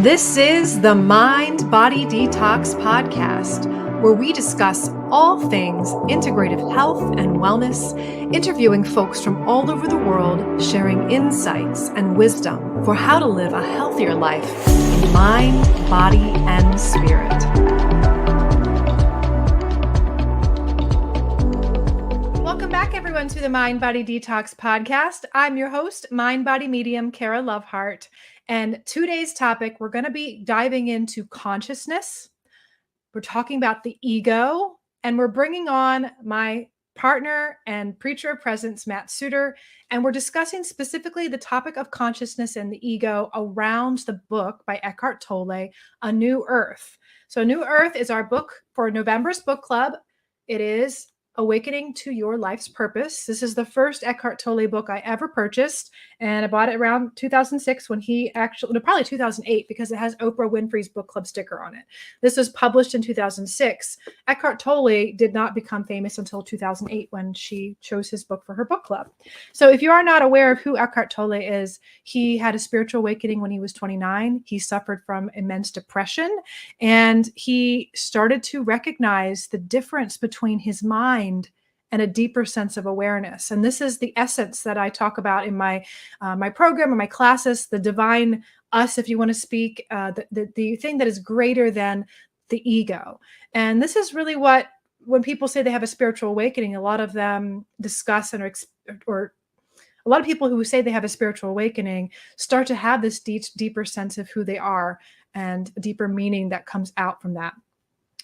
This is the Mind Body Detox Podcast, where we discuss all things integrative health and wellness, interviewing folks from all over the world, sharing insights and wisdom for how to live a healthier life in mind, body, and spirit. Welcome back, everyone, to the Mind Body Detox Podcast. I'm your host, Mind Body Medium, Kara Lovehart. And today's topic, we're going to be diving into consciousness. We're talking about the ego, and we're bringing on my partner and preacher of presence, Matt Suter, and we're discussing specifically the topic of consciousness and the ego around the book by Eckhart Tolle, A New Earth. So New Earth is our book for November's book club. It is Awakening to Your Life's Purpose. This is the first Eckhart Tolle book I ever purchased, and I bought it around 2006 when he probably 2008, because it has Oprah Winfrey's book club sticker on it. This was published in 2006. Eckhart Tolle did not become famous until 2008 when she chose his book for her book club. So if you are not aware of who Eckhart Tolle is, he had a spiritual awakening when he was 29. He suffered from immense depression, and he started to recognize the difference between his mind and a deeper sense of awareness. And this is the essence that I talk about in my program or my classes, the divine us, if you want to speak, the thing that is greater than the ego. And this is really what, when people say they have a spiritual awakening, a lot of them discuss or a lot of people who say they have a spiritual awakening start to have this deeper sense of who they are and a deeper meaning that comes out from that.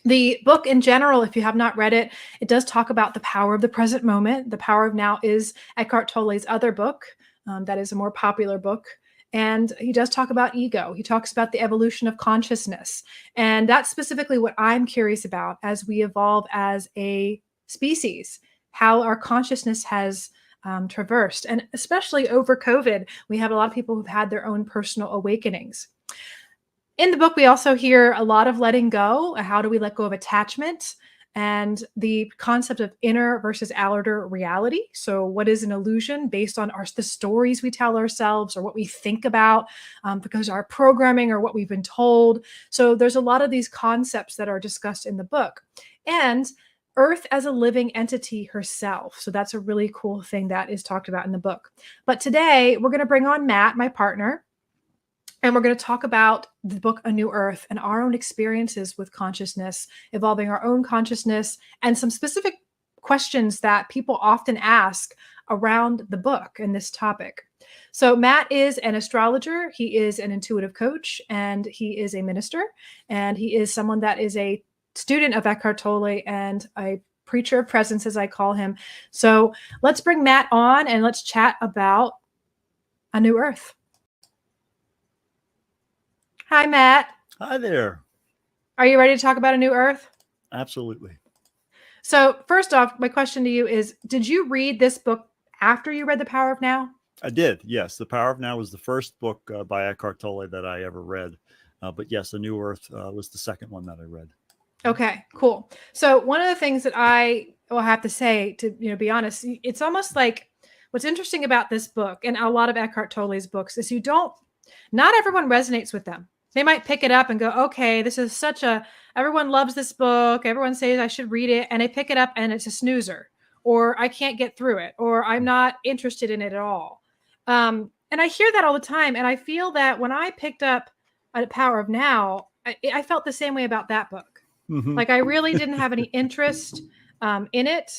The book in general, if you have not read it, it does talk about the power of the present moment. The Power of Now is Eckhart Tolle's other book that is a more popular book. And he does talk about ego. He talks about the evolution of consciousness. And that's specifically what I'm curious about as we evolve as a species, how our consciousness has traversed. And especially over COVID, we have a lot of people who've had their own personal awakenings. In the book, we also hear a lot of letting go. How do we let go of attachment? And the concept of inner versus outer reality. So what is an illusion based on the stories we tell ourselves or what we think about because our programming or what we've been told. So there's a lot of these concepts that are discussed in the book. And Earth as a living entity herself. So that's a really cool thing that is talked about in the book. But today, we're going to bring on Matt, my partner, and we're going to talk about the book, A New Earth, and our own experiences with consciousness, evolving our own consciousness, and some specific questions that people often ask around the book and this topic. So Matt is an astrologer, he is an intuitive coach, and he is a minister, and he is someone that is a student of Eckhart Tolle and a preacher of presence, as I call him. So let's bring Matt on and let's chat about A New Earth. Hi, Matt. Hi there. Are you ready to talk about A New Earth? Absolutely. So first off, my question to you is, did you read this book after you read The Power of Now? I did, yes. The Power of Now was the first book by Eckhart Tolle that I ever read. But yes, A New Earth was the second one that I read. Okay, cool. So one of the things that I will have to say, to be honest, it's almost like what's interesting about this book and a lot of Eckhart Tolle's books is not everyone resonates with them. They might pick it up and go, okay, this is everyone loves this book. Everyone says I should read it. And they pick it up and it's a snoozer, or I can't get through it, or I'm not interested in it at all. And I hear that all the time. And I feel that when I picked up The Power of Now, I felt the same way about that book. Mm-hmm. Like I really didn't have any interest in it.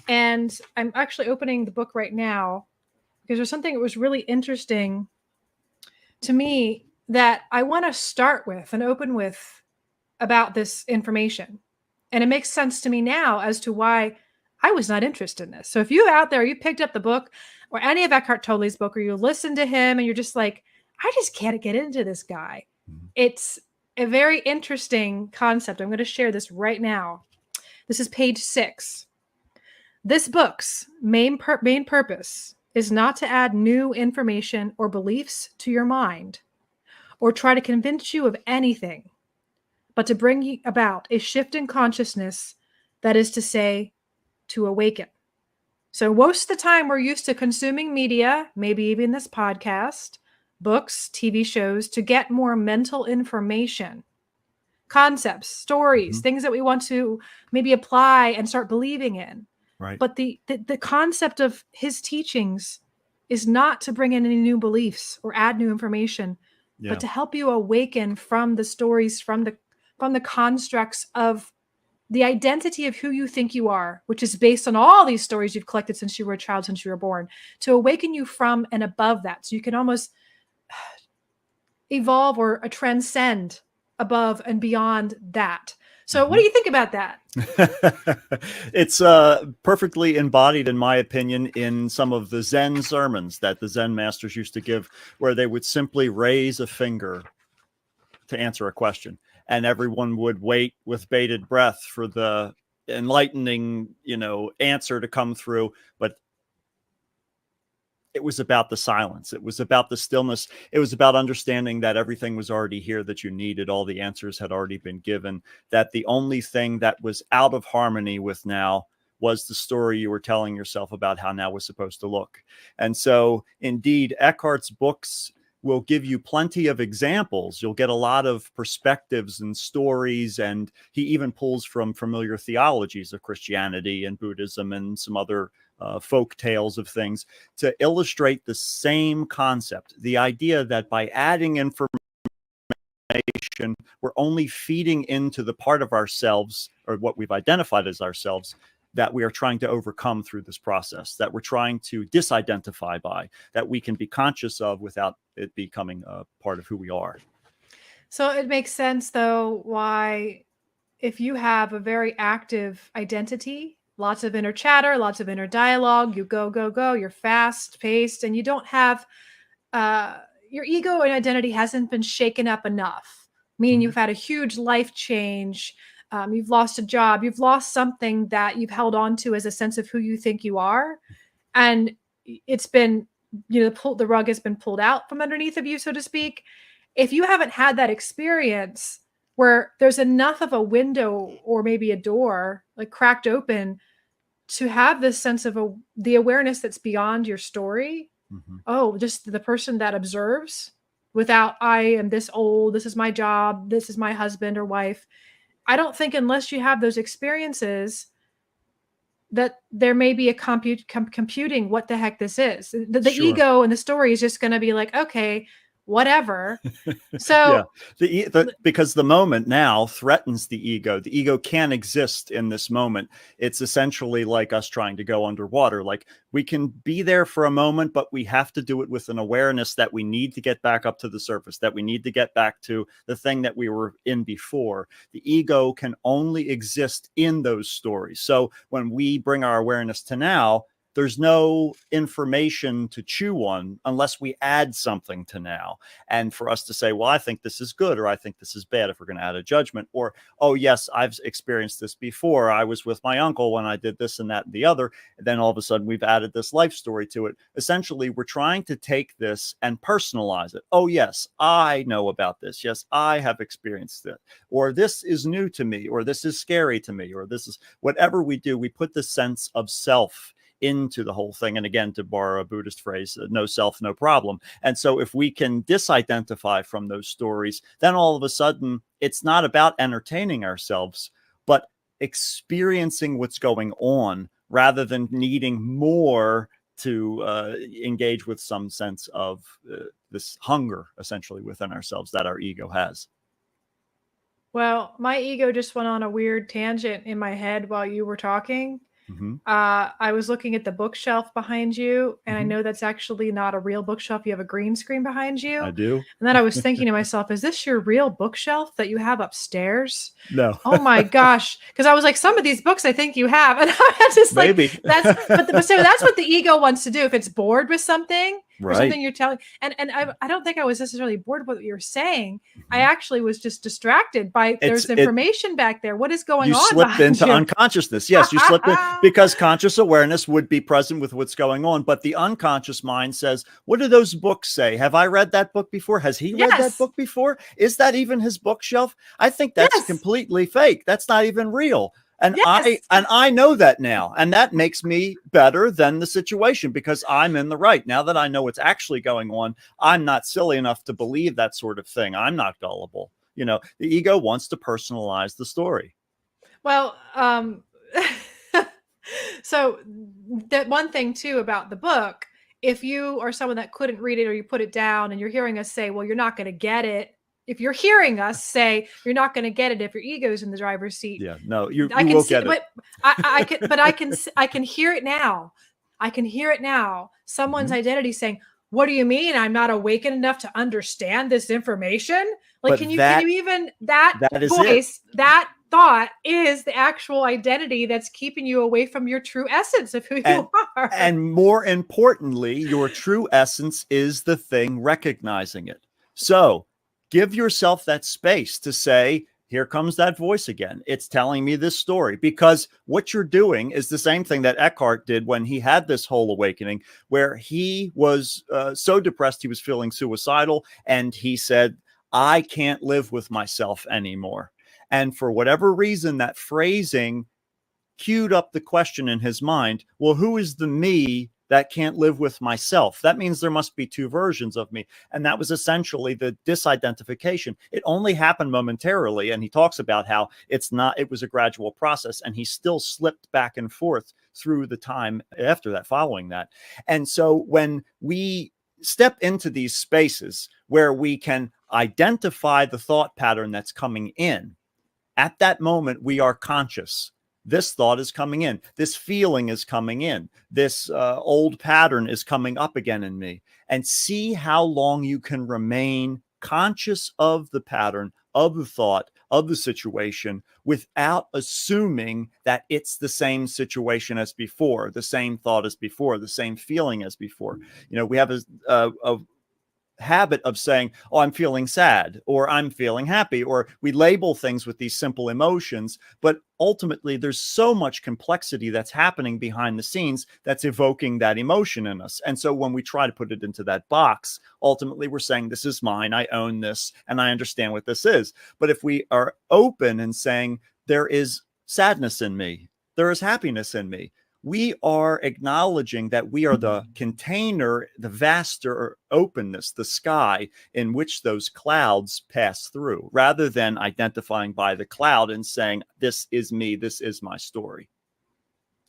And I'm actually opening the book right now because there's something that was really interesting to me that I want to start with and open with about this information. And it makes sense to me now as to why I was not interested in this. So if you out there, you picked up the book or any of Eckhart Tolle's book, or you listen to him and you're just like, I just can't get into this guy. Mm-hmm. It's a very interesting concept. I'm going to share this right now. This is page 6. This book's main purpose is not to add new information or beliefs to your mind, or try to convince you of anything, but to bring about a shift in consciousness, that is to say, to awaken. So most of the time we're used to consuming media, maybe even this podcast, books, TV shows to get more mental information, concepts, stories, things that we want to maybe apply and start believing in. Right. But the concept of his teachings is not to bring in any new beliefs or add new information, but to help you awaken from the stories, from the constructs of the identity of who you think you are, which is based on all these stories you've collected since you were a child, since you were born, to awaken you from and above that. So you can almost evolve or transcend above and beyond that. So what do you think about that? It's perfectly embodied, in my opinion, in some of the Zen sermons that the Zen masters used to give, where they would simply raise a finger to answer a question, and everyone would wait with bated breath for the enlightening, answer to come through. But it was about the silence. It was about the stillness. It was about understanding that everything was already here that you needed. All the answers had already been given, that the only thing that was out of harmony with now was the story you were telling yourself about how now was supposed to look. And so indeed, Eckhart's books will give you plenty of examples. You'll get a lot of perspectives and stories, and he even pulls from familiar theologies of Christianity and Buddhism and some other folk tales of things to illustrate the same concept. The idea that by adding information, we're only feeding into the part of ourselves, or what we've identified as ourselves, that we are trying to overcome through this process, that we're trying to disidentify by, that we can be conscious of without it becoming a part of who we are. So it makes sense, though, why if you have a very active identity, lots of inner chatter, lots of inner dialogue, you go, you're fast paced, and you don't have your ego and identity hasn't been shaken up enough, meaning you've had a huge life change. You've lost a job, you've lost something that you've held on to as a sense of who you think you are. And it's been, the rug has been pulled out from underneath of you, so to speak. If you haven't had that experience where there's enough of a window or maybe a door like cracked open to have this sense of the awareness that's beyond your story. Oh, just the person that observes without, I am this old, this is my job, this is my husband or wife. I don't think unless you have those experiences that there may be a computing what the heck this is. The Sure. ego and the story is just going to be like, okay, whatever. So because the moment now threatens the ego. The ego can't exist in this moment. It's essentially like us trying to go underwater. Like, we can be there for a moment, but we have to do it with an awareness that we need to get back up to the surface, that we need to get back to the thing that we were in before. The ego can only exist in those stories. So when we bring our awareness to now, there's no information to chew on unless we add something to now. And for us to say, well, I think this is good, or I think this is bad, if we're going to add a judgment, or, oh, yes, I've experienced this before. I was with my uncle when I did this and that and the other. And then all of a sudden we've added this life story to it. Essentially, we're trying to take this and personalize it. Oh, yes, I know about this. Yes, I have experienced it. Or this is new to me, or this is scary to me, or this is whatever we do. We put the sense of self into the whole thing. And again, to borrow a Buddhist phrase, no self, no problem. And so if we can disidentify from those stories, then all of a sudden it's not about entertaining ourselves, but experiencing what's going on rather than needing more to engage with some sense of this hunger essentially within ourselves that our ego has. Well, my ego just went on a weird tangent in my head while you were talking. I was looking at the bookshelf behind you, and I know that's actually not a real bookshelf. You have a green screen behind you. I do. And then I was thinking to myself, is this your real bookshelf that you have upstairs? No. Oh my gosh. Because I was like, some of these books I think you have. And I just like, Maybe. so that's what the ego wants to do. If it's bored with something, or something you're telling. And I don't think I was necessarily bored with what you were saying. I actually was just distracted by there's information back there. What is going on? You slipped into unconsciousness. Yes, you slipped in because conscious awareness would be present with what's going on. But the unconscious mind says, what do those books say? Have I read that book before? Has he read that book before? Is that even his bookshelf? I think that's completely fake. That's not even real. And Yes. I know that now. And that makes me better than the situation because I'm in the right. Now that I know what's actually going on, I'm not silly enough to believe that sort of thing. I'm not gullible. You know, the ego wants to personalize the story. Well, so that one thing too about the book, if you are someone that couldn't read it or you put it down and you're hearing us say, well, you're not going to get it. If you're hearing us say you're not going to get it if your ego's in the driver's seat, Yeah, no, you I can will see, get it. but I can hear it now. I can hear it now. Someone's identity saying, "What do you mean? I'm not awakened enough to understand this information." Like, But can you that even that is it. voice, that thought is the actual identity that's keeping you away from your true essence of who you are. And more importantly, your true essence is the thing recognizing it. So give yourself that space to say, here comes that voice again. It's telling me this story, because what you're doing is the same thing that Eckhart did when he had this whole awakening, where he was so depressed, he was feeling suicidal. And he said, I can't live with myself anymore. And for whatever reason, that phrasing queued up the question in his mind, well, who is the me that can't live with myself? That means there must be two versions of me. And that was essentially the disidentification. It only happened momentarily. And he talks about how it was a gradual process. And he still slipped back and forth through the time after that, following that. And so when we step into these spaces where we can identify the thought pattern that's coming in, at that moment, we are conscious. This thought is coming in. This feeling is coming in. This old pattern is coming up again in me. And see how long you can remain conscious of the pattern, of the thought, of the situation, without assuming that it's the same situation as before, the same thought as before, the same feeling as before. You know, we have a habit of saying, oh, I'm feeling sad, or I'm feeling happy, or we label things with these simple emotions. But ultimately, there's so much complexity that's happening behind the scenes that's evoking that emotion in us. And so when we try to put it into that box, ultimately we're saying, this is mine, I own this, and I understand what this is. But if we are open and saying, there is sadness in me, there is happiness in me, we are acknowledging that we are the container, the vaster openness, the sky in which those clouds pass through, rather than identifying by the cloud and saying, this is me, this is my story.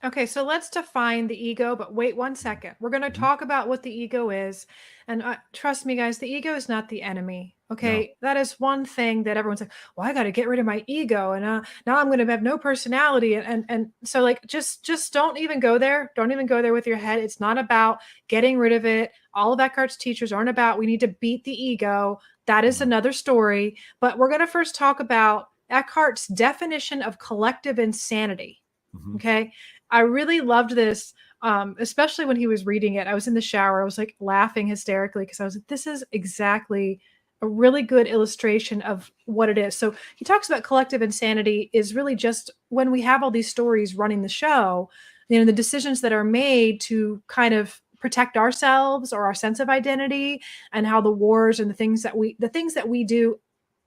Okay, so let's define the ego, but wait one second. We're going to talk about what the ego is. And trust me, guys, the ego is not the enemy. Okay, that is one thing that everyone's like, well, I got to get rid of my ego. And now I'm going to have no personality. And so like, just don't even go there. Don't even go there with your head. It's not about getting rid of it. All of Eckhart's teachers aren't about, we need to beat the ego. That is another story. But we're going to first talk about Eckhart's definition of collective insanity. Okay. I really loved this, especially when he was reading it. I was in the shower. I was like laughing hysterically because I was like, this is exactly a really good illustration of what it is. So he talks about collective insanity is really just when we have all these stories running the show, you know, the decisions that are made to kind of protect ourselves or our sense of identity, and how the wars and the things that we do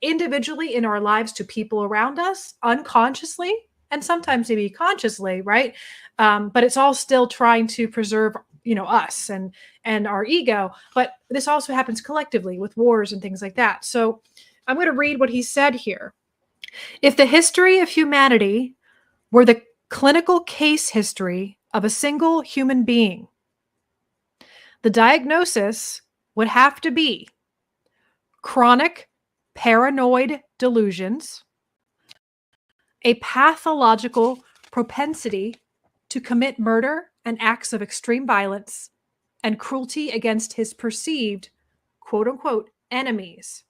individually in our lives to people around us unconsciously, and sometimes maybe consciously, right? But it's all still trying to preserve, you know, us and our ego. But this also happens collectively with wars and things like that. So I'm going to read what he said here. If the history of humanity were the clinical case history of a single human being, the diagnosis would have to be chronic paranoid delusions, a pathological propensity to commit murder and acts of extreme violence, and cruelty against his perceived, quote unquote, enemies,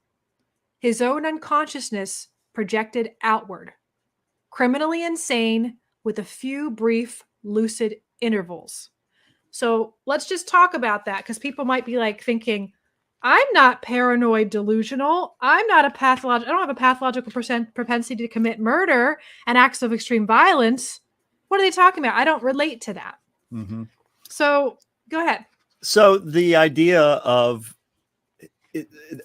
his own unconsciousness projected outward, criminally insane with a few brief lucid intervals. So let's just talk about that, because people might be like thinking, I'm not paranoid delusional. I don't have a pathological propensity to commit murder and acts of extreme violence. What are they talking about? I don't relate to that. So go ahead. So the idea of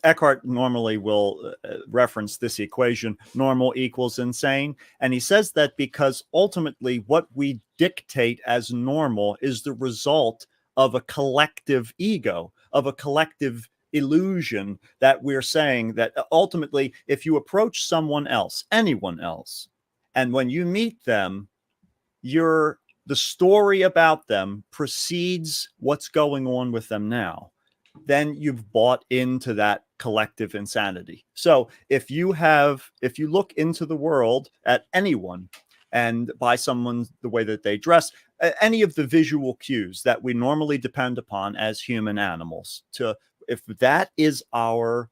Eckhart normally will reference this equation: normal equals insane. And he says that because ultimately what we dictate as normal is the result of a collective ego, of a collective illusion, that we're saying that ultimately, if you approach someone else, anyone else, and when you meet them, the story about them precedes what's going on with them now, then you've bought into that collective insanity. So if you look into the world at anyone, and by someone, the way that they dress, any of the visual cues that we normally depend upon as human animals, if that is our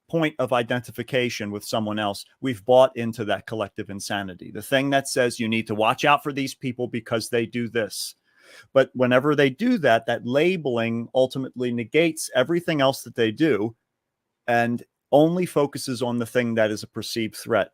point of identification with someone else, we've bought into that collective insanity. The thing that says you need to watch out for these people because they do this. But whenever they do that, that labeling ultimately negates everything else that they do and only focuses on the thing that is a perceived threat.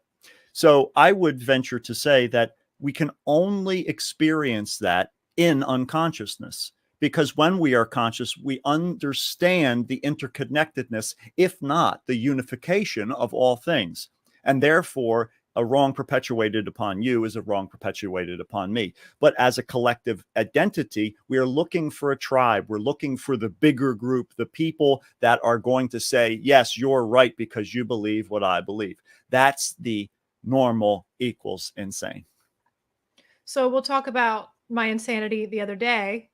So I would venture to say that we can only experience that in unconsciousness. Because when we are conscious, we understand the interconnectedness, if not the unification of all things. And therefore, a wrong perpetuated upon you is a wrong perpetuated upon me. But as a collective identity, we are looking for a tribe. We're looking for the bigger group, the people that are going to say, yes, you're right because you believe what I believe. That's the normal equals insane. So we'll talk about my insanity the other day.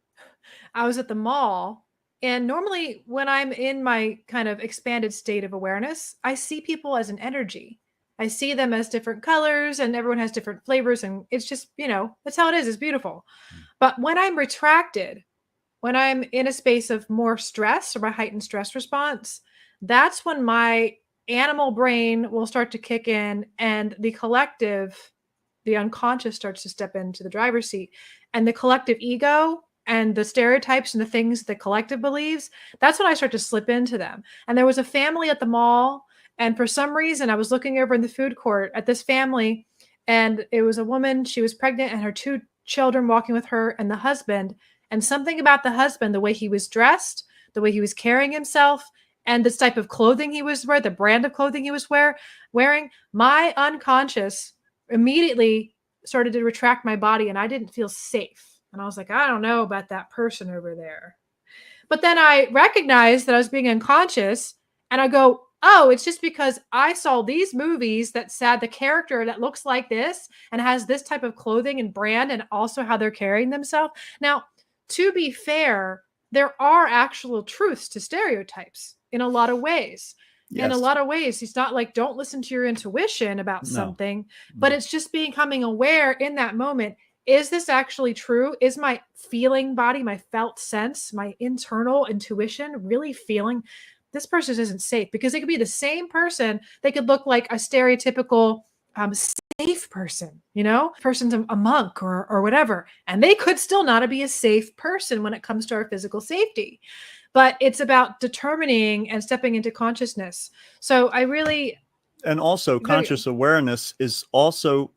I was at the mall, and normally when I'm in my kind of expanded state of awareness, I see people as an energy. I see them as different colors, and everyone has different flavors, and it's just, that's how it is. It's beautiful. But when I'm retracted, when I'm in a space of more stress or a heightened stress response, that's when my animal brain will start to kick in, and the unconscious starts to step into the driver's seat, and the collective ego and the stereotypes and the things the collective believes, that's when I start to slip into them. And there was a family at the mall, and for some reason I was looking over in the food court at this family, and it was a woman, she was pregnant, and her 2 children walking with her and the husband. And something about the husband, the way he was dressed, the way he was carrying himself, and this type of clothing he was wearing, the brand of clothing he was wearing, my unconscious immediately started to retract my body, and I didn't feel safe. And I was like, I don't know about that person over there. But then I recognized that I was being unconscious, and I go, oh, it's just because I saw these movies that said the character that looks like this and has this type of clothing and brand, and also how they're carrying themselves. Now, to be fair, there are actual truths to stereotypes in a lot of ways. Yes. In a lot of ways, it's not like don't listen to your intuition about something, but it's just becoming aware in that moment. Is this actually true? Is my feeling body, my felt sense, my internal intuition really feeling this person isn't safe? Because it could be the same person. They could look like a stereotypical safe person, person's a monk or whatever. And they could still not be a safe person when it comes to our physical safety. But it's about determining and stepping into consciousness. So and also conscious awareness is also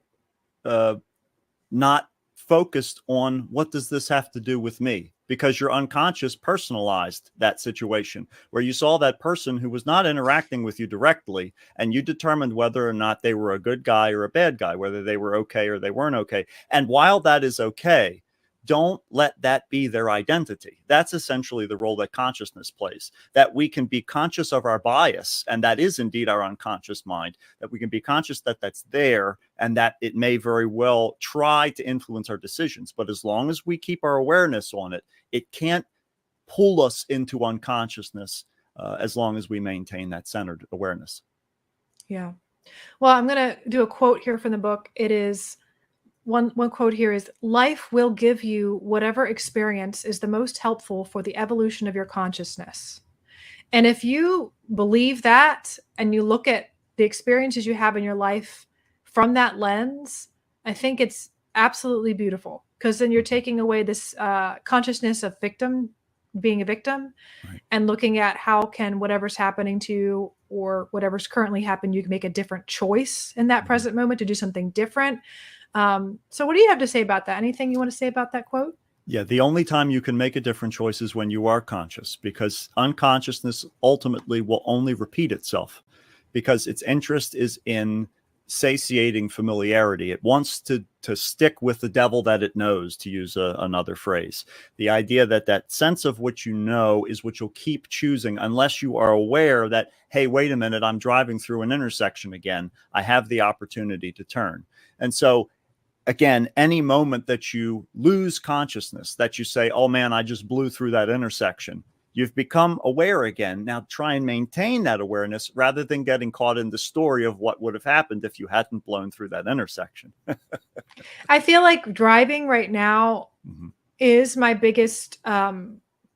not focused on what does this have to do with me, because your unconscious personalized that situation where you saw that person who was not interacting with you directly, and you determined whether or not they were a good guy or a bad guy, whether they were okay or they weren't okay. And while that is okay, don't let that be their identity. That's essentially the role that consciousness plays, that we can be conscious of our bias, and that is indeed our unconscious mind, that we can be conscious that that's there and that it may very well try to influence our decisions. But as long as we keep our awareness on it, it can't pull us into unconsciousness as long as we maintain that centered awareness. Yeah. Well, I'm going to do a quote here from the book. It is one quote here is, life will give you whatever experience is the most helpful for the evolution of your consciousness. And if you believe that and you look at the experiences you have in your life from that lens, I think it's absolutely beautiful, because then you're taking away this consciousness of being a victim, right, and looking at how can whatever's happening to you or whatever's currently happened, you can make a different choice in that present moment to do something different. So what do you have to say about that? Anything you want to say about that quote? Yeah, the only time you can make a different choice is when you are conscious, because unconsciousness ultimately will only repeat itself because its interest is in satiating familiarity. It wants to stick with the devil that it knows, to use another phrase. The idea that that sense of what you know is what you'll keep choosing unless you are aware that, hey, wait a minute, I'm driving through an intersection again. I have the opportunity to turn. And so again, any moment that you lose consciousness, that you say, oh man, I just blew through that intersection, you've become aware again. Now try and maintain that awareness rather than getting caught in the story of what would have happened if you hadn't blown through that intersection. I feel like driving right now is my biggest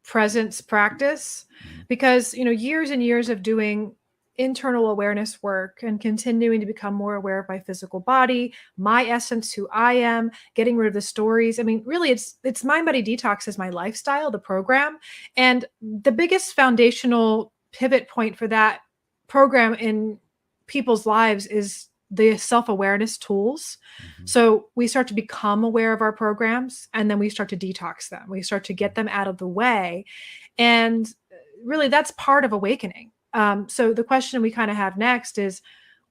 presence practice, because, years and years of doing internal awareness work and continuing to become more aware of my physical body, my essence, who I am, getting rid of the stories. I mean, really, it's Mind Body Detox is my lifestyle, the program. And the biggest foundational pivot point for that program in people's lives is the self-awareness tools. So we start to become aware of our programs, and then we start to detox them. We start to get them out of the way. And really, that's part of awakening. So the question we kind of have next is,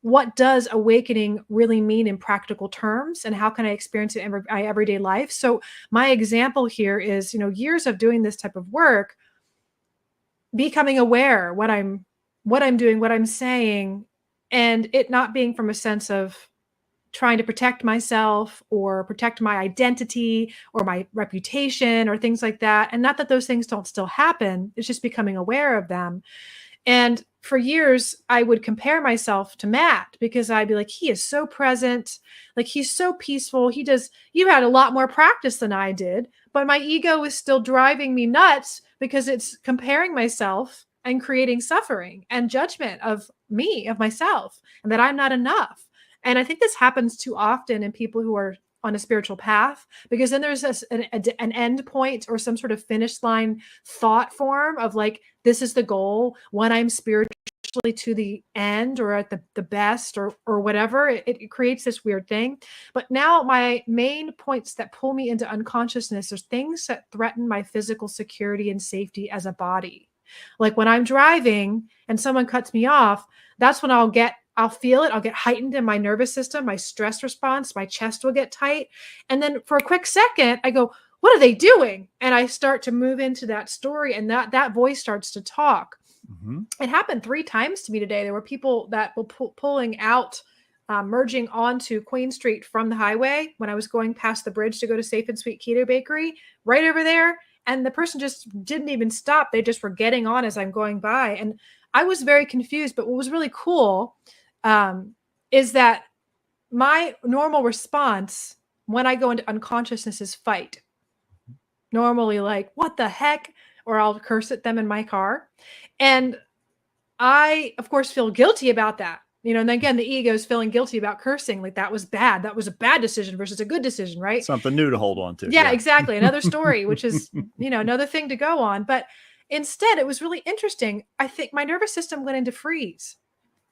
what does awakening really mean in practical terms, and how can I experience it in my everyday life? So my example here is, years of doing this type of work, becoming aware what I'm doing, what I'm saying, and it not being from a sense of trying to protect myself or protect my identity or my reputation or things like that. And not that those things don't still happen. It's just becoming aware of them. And for years, I would compare myself to Matt, because I'd be like, he is so present. Like, he's so peaceful. You had a lot more practice than I did, but my ego is still driving me nuts because it's comparing myself and creating suffering and judgment of me, of myself, and that I'm not enough. And I think this happens too often in people who are on a spiritual path, because then there's an end point or some sort of finish line thought form of like, this is the goal when I'm spiritually to the end or at the best or whatever. It creates this weird thing. But now my main points that pull me into unconsciousness are things that threaten my physical security and safety as a body. Like when I'm driving and someone cuts me off, that's when I'll feel it. I'll get heightened in my nervous system, my stress response, my chest will get tight. And then for a quick second, I go, what are they doing? And I start to move into that story, and that voice starts to talk. It happened 3 times to me today. There were people that were pulling out, merging onto Queen Street from the highway when I was going past the bridge to go to Safe and Sweet Keto Bakery, right over there. And the person just didn't even stop. They just were getting on as I'm going by. And I was very confused. But what was really cool is that my normal response when I go into unconsciousness is fight. Normally, like, what the heck? Or I'll curse at them in my car. And I, of course, feel guilty about that. And again, the ego is feeling guilty about cursing. Like, that was bad. That was a bad decision versus a good decision, right? Something new to hold on to. Yeah, exactly. Another story, which is, another thing to go on. But instead, it was really interesting. I think my nervous system went into freeze.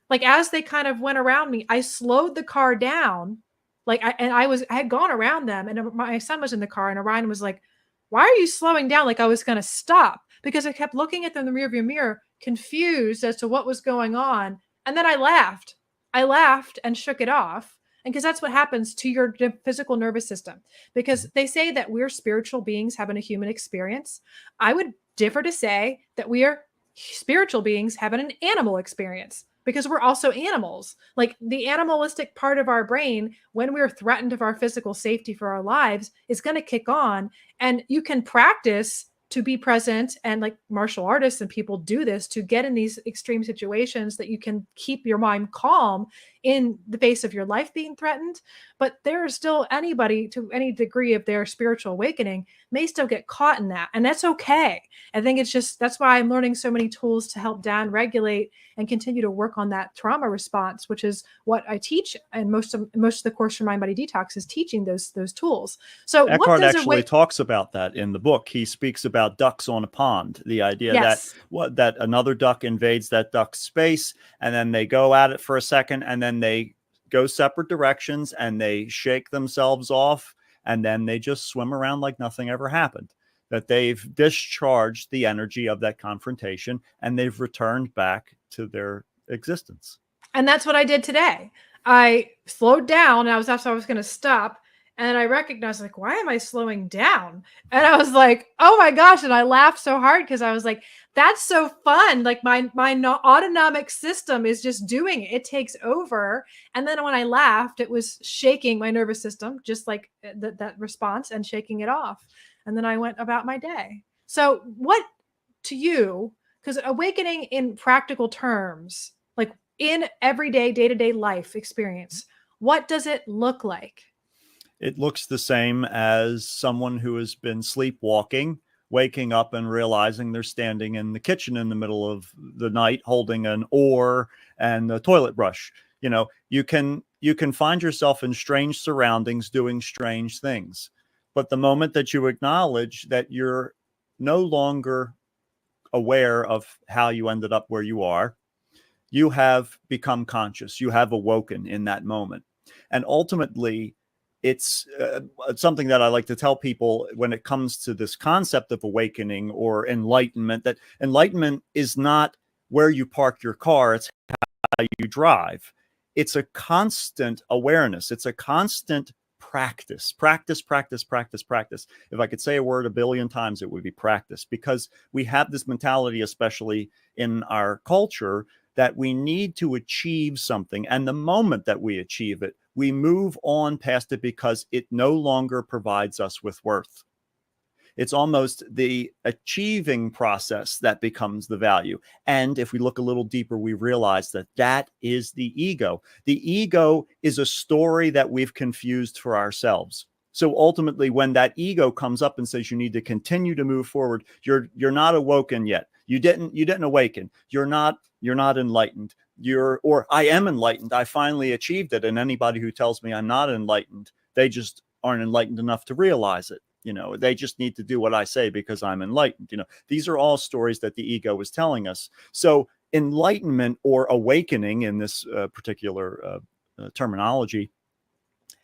Like, as they kind of went around me, I slowed the car down. Like, I had gone around them, and my son was in the car, and Orion was like, why are you slowing down? Like I was going to stop, because I kept looking at them in the rearview mirror, confused as to what was going on. And then I laughed and shook it off. And because that's what happens to your physical nervous system, because they say that we're spiritual beings having a human experience. I would differ to say that we are spiritual beings having an animal experience, because we're also animals. Like, the animalistic part of our brain, when we're threatened of our physical safety for our lives, is going to kick on. And you can practice to be present, and like martial artists and people do this to get in these extreme situations, that you can keep your mind calm in the face of your life being threatened. But there is still, anybody to any degree of their spiritual awakening may still get caught in that. And that's okay. I think it's just, that's why I'm learning so many tools to help down regulate and continue to work on that trauma response, which is what I teach. And most of the course for Mind Body Detox is teaching those tools. So Eckhart actually talks about that in the book. He speaks about ducks on a pond, the idea that another duck invades that duck's space, and then they go at it for a second, and then they go separate directions, and they shake themselves off, and then they just swim around like nothing ever happened, that they've discharged the energy of that confrontation and they've returned back to their existence. And that's what I did today. I slowed down and I was going to stop. And I recognized, like, why am I slowing down? And I was like, oh my gosh. And I laughed so hard because I was like, that's so fun. Like my autonomic system is just doing it. It takes over. And then when I laughed, it was shaking my nervous system, just like that response, and shaking it off. And then I went about my day. So what to you, because awakening in practical terms, like in everyday, day-to-day life experience, what does it look like? It looks the same as someone who has been sleepwalking, waking up and realizing they're standing in the kitchen in the middle of the night holding an oar and a toilet brush. You know, you can find yourself in strange surroundings doing strange things. But the moment that you acknowledge that you're no longer aware of how you ended up where you are, you have become conscious. You have awoken in that moment. And ultimately, it's something that I like to tell people when it comes to this concept of awakening or enlightenment, that enlightenment is not where you park your car, it's how you drive. It's a constant awareness. It's a constant practice. If I could say a word a billion times, it would be practice, because we have this mentality, especially in our culture, that we need to achieve something. And the moment that we achieve it, we move on past it because it no longer provides us with worth. It's almost the achieving process that becomes the value. And if we look a little deeper, we realize that that is the ego. The ego is a story that we've confused for ourselves. So ultimately, when that ego comes up and says you need to continue to move forward, you're not awoken yet. You didn't awaken. You're not enlightened. Or I am enlightened. I finally achieved it. And anybody who tells me I'm not enlightened, they just aren't enlightened enough to realize it. You know, they just need to do what I say because I'm enlightened. You know, these are all stories that the ego is telling us. So enlightenment or awakening in this particular terminology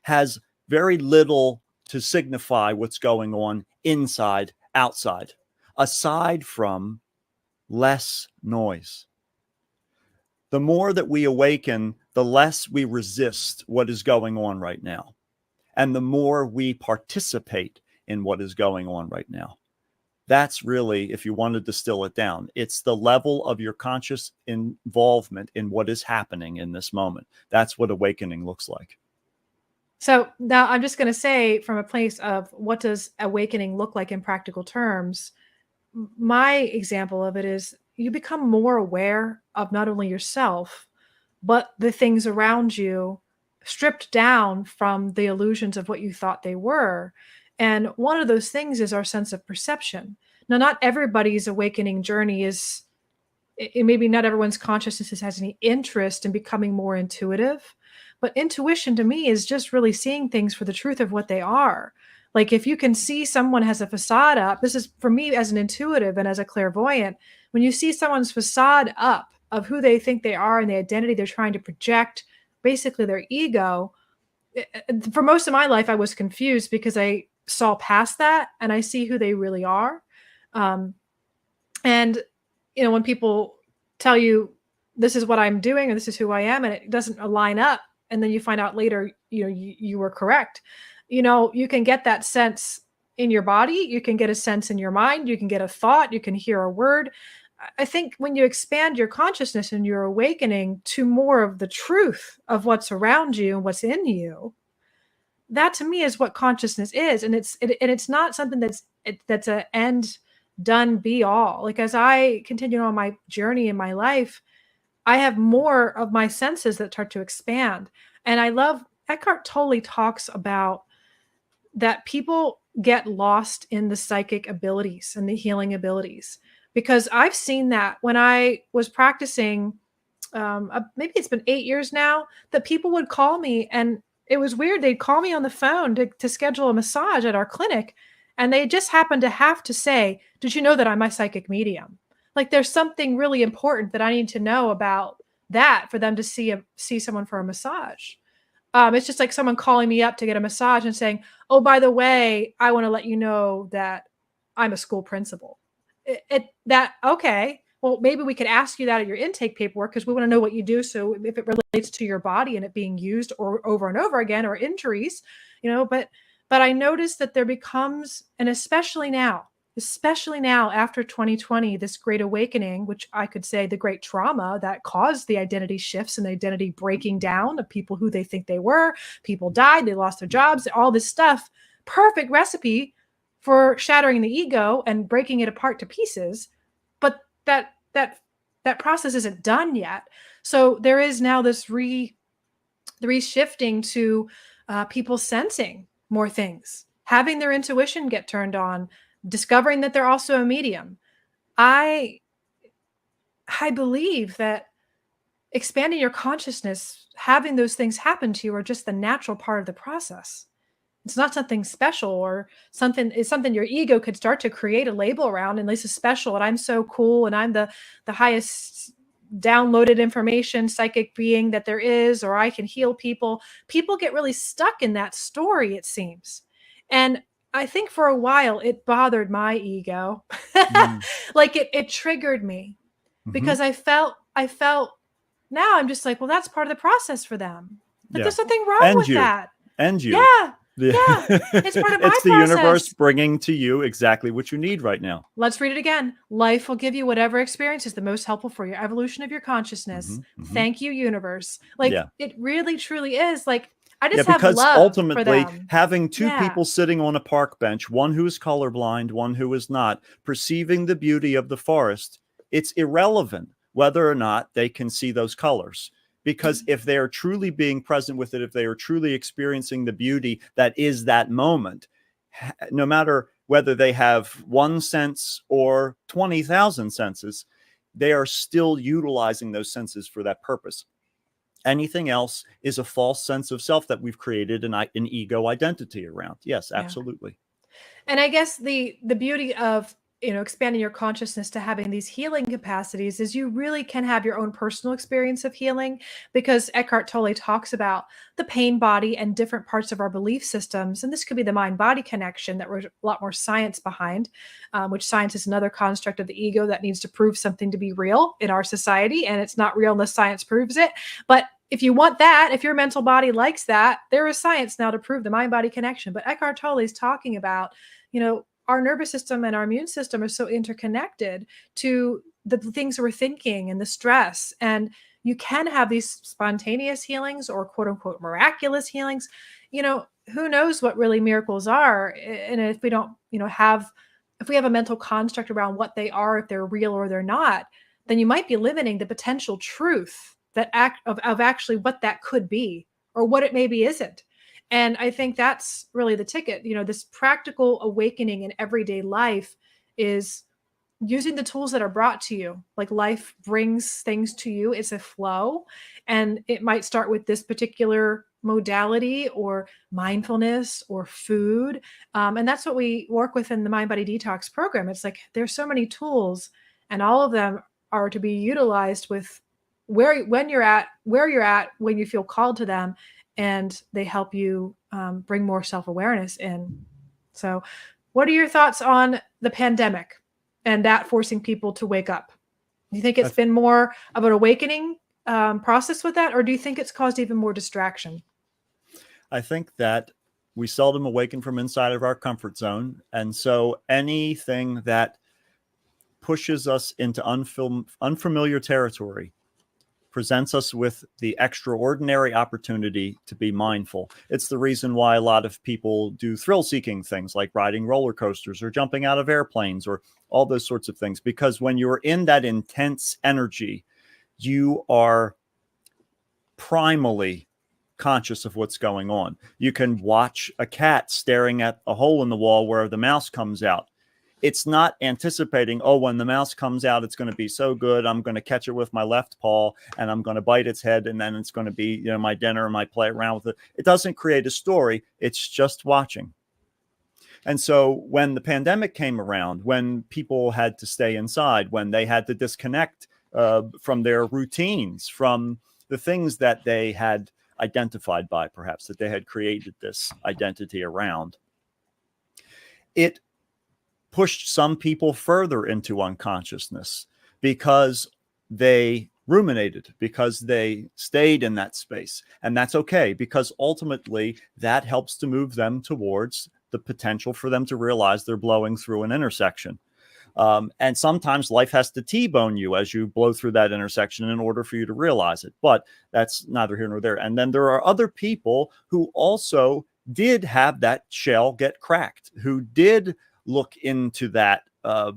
has very little to signify what's going on inside, outside, aside from less noise. The more that we awaken, the less we resist what is going on right now, and the more we participate in what is going on right now. That's really, if you want to distill it down, it's the level of your conscious involvement in what is happening in this moment. That's what awakening looks like. So now I'm just going to say, from a place of what does awakening look like in practical terms, my example of it is you become more aware of not only yourself, but the things around you, stripped down from the illusions of what you thought they were. And one of those things is our sense of perception. Now, not everybody's awakening journey is, maybe not everyone's consciousness has any interest in becoming more intuitive, but intuition to me is just really seeing things for the truth of what they are. Like if you can see someone has a facade up, this is for me as an intuitive and as a clairvoyant, when you see someone's facade up of who they think they are and the identity they're trying to project, basically their ego. For most of my life, I was confused because I saw past that and I see who they really are. And, you know, when people tell you this is what I'm doing or this is who I am, and it doesn't align up, and then you find out later, you know, you were correct. You know, you can get that sense in your body. You can get a sense in your mind. You can get a thought. You can hear a word. I think when you expand your consciousness and you're awakening to more of the truth of what's around you and what's in you, that to me is what consciousness is. And it's not something that's an end done be all. Like as I continue on my journey in my life, I have more of my senses that start to expand. And I love Eckhart Tolle talks about that people get lost in the psychic abilities and the healing abilities, because I've seen that when I was practicing, maybe it's been 8 years now, that people would call me, and it was weird. They'd call me on the phone to schedule a massage at our clinic. And they just happened to have to say, did you know that I'm a psychic medium? Like there's something really important that I need to know about that for them to see someone for a massage. It's just like someone calling me up to get a massage and saying, "Oh, by the way, I want to let you know that I'm a school principal." Okay. Well, maybe we could ask you that at your intake paperwork because we want to know what you do. So if it relates to your body and it being used or over and over again or injuries, but I noticed that there becomes, and especially now after 2020, this great awakening, which I could say the great trauma that caused the identity shifts and the identity breaking down of people who they think they were. People died, they lost their jobs, all this stuff. Perfect recipe for shattering the ego and breaking it apart to pieces. But that process isn't done yet. So there is now this reshifting to people sensing more things, having their intuition get turned on, discovering that they're also a medium. I believe that expanding your consciousness, having those things happen to you are just the natural part of the process. It's not something special or something. It's something your ego could start to create a label around, and this is special and I'm so cool and I'm the highest downloaded information psychic being that there is, or I can heal people. People get really stuck in that story, it seems. And I think for a while it bothered my ego. Like it triggered me because I felt now I'm just like, well, that's part of the process for them. But there's nothing wrong with that. And you. Yeah. It's part of my It's the process. universe bringing to you exactly what you need right now. Let's read it again. Life will give you whatever experience is the most helpful for your evolution of your consciousness. Thank you, universe. Like it really, truly is. Like I just have love ultimately, for them. having two people sitting on a park bench, one who is colorblind, one who is not, perceiving the beauty of the forest, it's irrelevant whether or not they can see those colors. Because if they are truly being present with it, if they are truly experiencing the beauty that is that moment, no matter whether they have one sense or 20,000 senses, they are still utilizing those senses for that purpose. Anything else is a false sense of self that we've created an ego identity around. Yes, absolutely. And I guess the beauty of expanding your consciousness to having these healing capacities is you really can have your own personal experience of healing, because Eckhart Tolle talks about the pain body and different parts of our belief systems. And this could be the mind body connection that there's a lot more science behind, which science is another construct of the ego that needs to prove something to be real in our society. And it's not real unless science proves it. But if you want that, if your mental body likes that, there is science now to prove the mind body connection. But Eckhart Tolle is talking about, our nervous system and our immune system are so interconnected to the things we're thinking and the stress. And you can have these spontaneous healings or quote unquote miraculous healings. Who knows what really miracles are? And if we don't, if we have a mental construct around what they are, if they're real or they're not, then you might be limiting the potential truth that of actually what that could be or what it maybe isn't. And I think that's really the ticket. This practical awakening in everyday life is using the tools that are brought to you. Like life brings things to you. It's a flow. And it might start with this particular modality or mindfulness or food. And that's what we work with in the Mind Body Detox program. It's like there's so many tools and all of them are to be utilized with when you're at, when you feel called to them. And they help you bring more self-awareness in. So what are your thoughts on the pandemic and that forcing people to wake up? Do you think it's been more of an awakening process with that? Or do you think it's caused even more distraction? I think that we seldom awaken from inside of our comfort zone. And so anything that pushes us into unfamiliar territory presents us with the extraordinary opportunity to be mindful. It's the reason why a lot of people do thrill-seeking things like riding roller coasters or jumping out of airplanes or all those sorts of things. Because when you're in that intense energy, you are primally conscious of what's going on. You can watch a cat staring at a hole in the wall where the mouse comes out. It's not anticipating, when the mouse comes out, it's going to be so good. I'm going to catch it with my left paw and I'm going to bite its head. And then it's going to be, my dinner and I play around with it. It doesn't create a story. It's just watching. And so when the pandemic came around, when people had to stay inside, when they had to disconnect from their routines, from the things that they had identified by, perhaps, that they had created this identity around. It pushed some people further into unconsciousness because they ruminated, because they stayed in that space. And that's okay, because ultimately that helps to move them towards the potential for them to realize they're blowing through an intersection. And sometimes life has to T-bone you as you blow through that intersection in order for you to realize it. But that's neither here nor there. And then there are other people who also did have that shell get cracked, who did look into that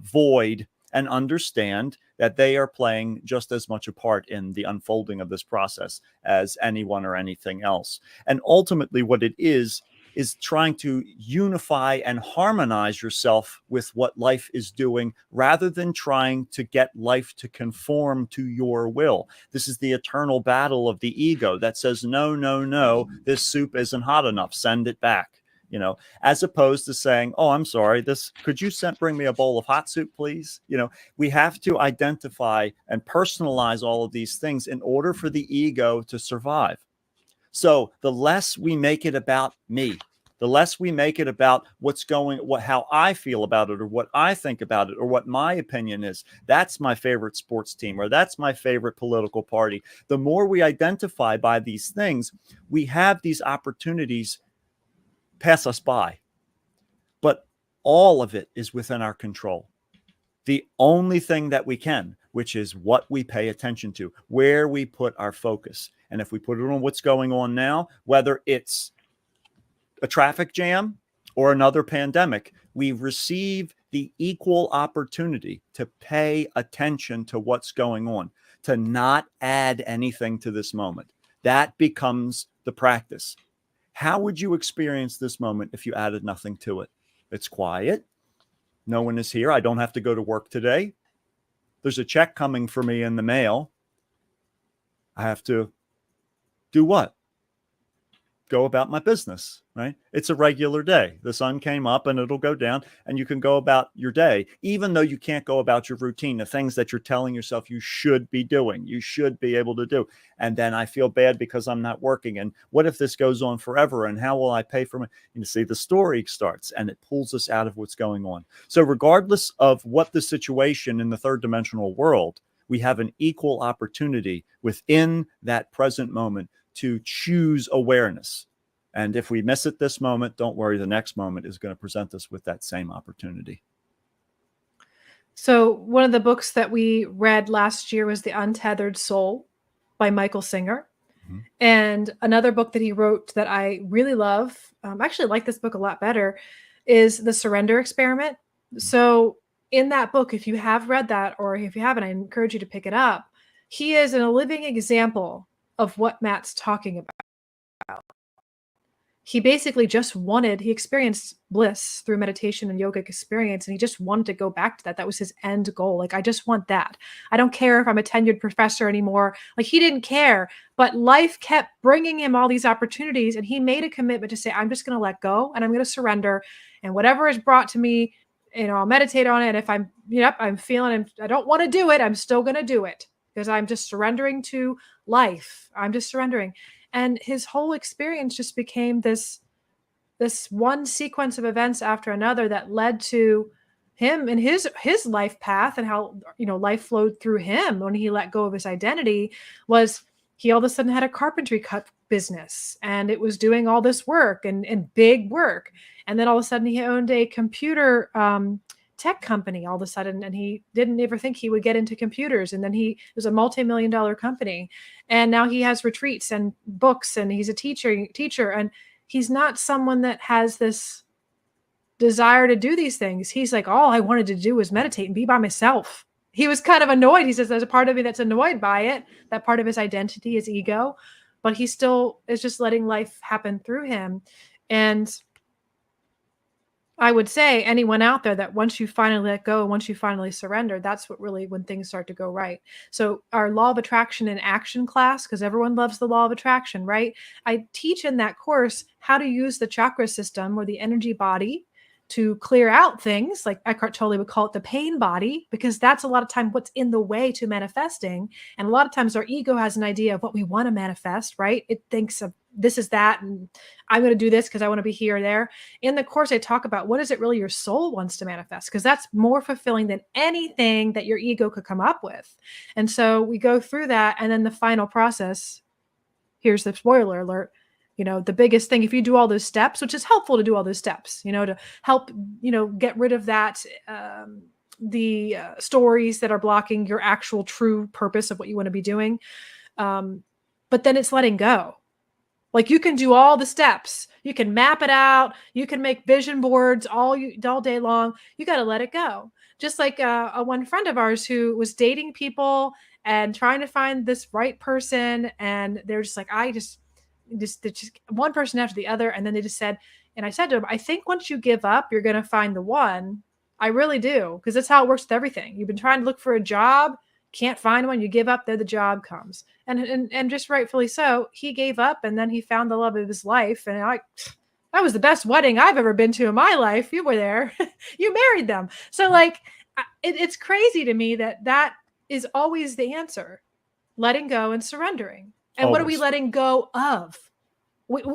void and understand that they are playing just as much a part in the unfolding of this process as anyone or anything else. And ultimately what it is trying to unify and harmonize yourself with what life is doing, rather than trying to get life to conform to your will. This is the eternal battle of the ego that says, no, no, no, this soup isn't hot enough, send it back. As opposed to saying, oh, I'm sorry, could you bring me a bowl of hot soup, please? We have to identify and personalize all of these things in order for the ego to survive. So the less we make it about me, the less we make it about how I feel about it, or what I think about it, or what my opinion is. That's my favorite sports team, or that's my favorite political party. The more we identify by these things, we have these opportunities pass us by. But all of it is within our control. The only thing that we can, which is what we pay attention to, where we put our focus. And if we put it on what's going on now, whether it's a traffic jam or another pandemic, we receive the equal opportunity to pay attention to what's going on, to not add anything to this moment. That becomes the practice. How would you experience this moment if you added nothing to it? It's quiet. No one is here. I don't have to go to work today. There's a check coming for me in the mail. I have to do what? Go about my business, right? It's a regular day. The sun came up and it'll go down, and you can go about your day, even though you can't go about your routine, the things that you're telling yourself you should be doing, you should be able to do. And then I feel bad because I'm not working. And what if this goes on forever? And how will I pay for it? You see, the story starts and it pulls us out of what's going on. So regardless of what the situation in the third dimensional world, we have an equal opportunity within that present moment to choose awareness. And if we miss it this moment, don't worry, the next moment is going to present us with that same opportunity. So one of the books that we read last year was The Untethered Soul by Michael Singer. Mm-hmm. And another book that he wrote that I really love, I actually like this book a lot better, is The Surrender Experiment. Mm-hmm. So in that book, if you have read that, or if you haven't, I encourage you to pick it up. He is a living example of what Matt's talking about. He basically he experienced bliss through meditation and yogic experience, and he just wanted to go back to that. That was his end goal. Like, I just want that. I don't care if I'm a tenured professor anymore. Like, he didn't care, but life kept bringing him all these opportunities, and he made a commitment to say, I'm just going to let go and I'm going to surrender, and whatever is brought to me, I'll meditate on it. If I'm feeling, I don't want to do it, I'm still going to do it, because I'm just surrendering to life. I'm just surrendering. And his whole experience just became this one sequence of events after another that led to him and his life path, and how, life flowed through him when he let go of his identity. Was he all of a sudden had a carpentry cut business, and it was doing all this work and big work. And then all of a sudden he owned a computer tech company all of a sudden, and he didn't ever think he would get into computers. And then it was a multi-million-dollar company, and now he has retreats and books, and he's a teacher, and he's not someone that has this desire to do these things. He's like, all I wanted to do was meditate and be by myself. He was kind of annoyed. He says, there's a part of me that's annoyed by it, that part of his identity, his ego, but he still is just letting life happen through him. And I would say anyone out there, that once you finally let go, once you finally surrender, that's what really, when things start to go right. So our law of attraction in action class, because everyone loves the law of attraction, right? I teach in that course how to use the chakra system, or the energy body, to clear out things, like Eckhart Tolle would call it the pain body, because that's a lot of time what's in the way to manifesting. And a lot of times our ego has an idea of what we want to manifest, right? It thinks of this is that, and I'm going to do this because I want to be here or there. In the course, I talk about what is it really your soul wants to manifest, because that's more fulfilling than anything that your ego could come up with. And so we go through that. And then the final process, here's the spoiler alert, the biggest thing, if you do all those steps, which is helpful to do all those steps, to help, get rid of that, the stories that are blocking your actual true purpose of what you want to be doing. But then it's letting go. Like you can do all the steps, you can map it out, you can make vision boards all day long. You got to let it go. Just like a one friend of ours who was dating people and trying to find this right person. And they're just like, just one person after the other. And then they just said, and I said to him, I think once you give up, you're going to find the one. I really do. Because that's how it works with everything. You've been trying to look for a job, can't find one, you give up, there the job comes. And just rightfully so, he gave up and then he found the love of his life. And that was the best wedding I've ever been to in my life. You were there, you married them. So like, it's crazy to me that is always the answer, letting go and surrendering. And Always. What are we letting go of?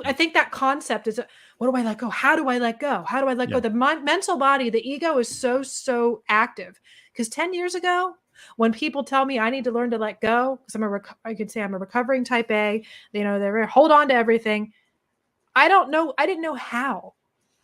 I think that concept is, what do I let go? How do I let go? How do I let go? The mental body, the ego is so active. Because 10 years ago, when people tell me I need to learn to let go, because I could say I'm a recovering type A, they're hold on to everything. I don't know. I didn't know how.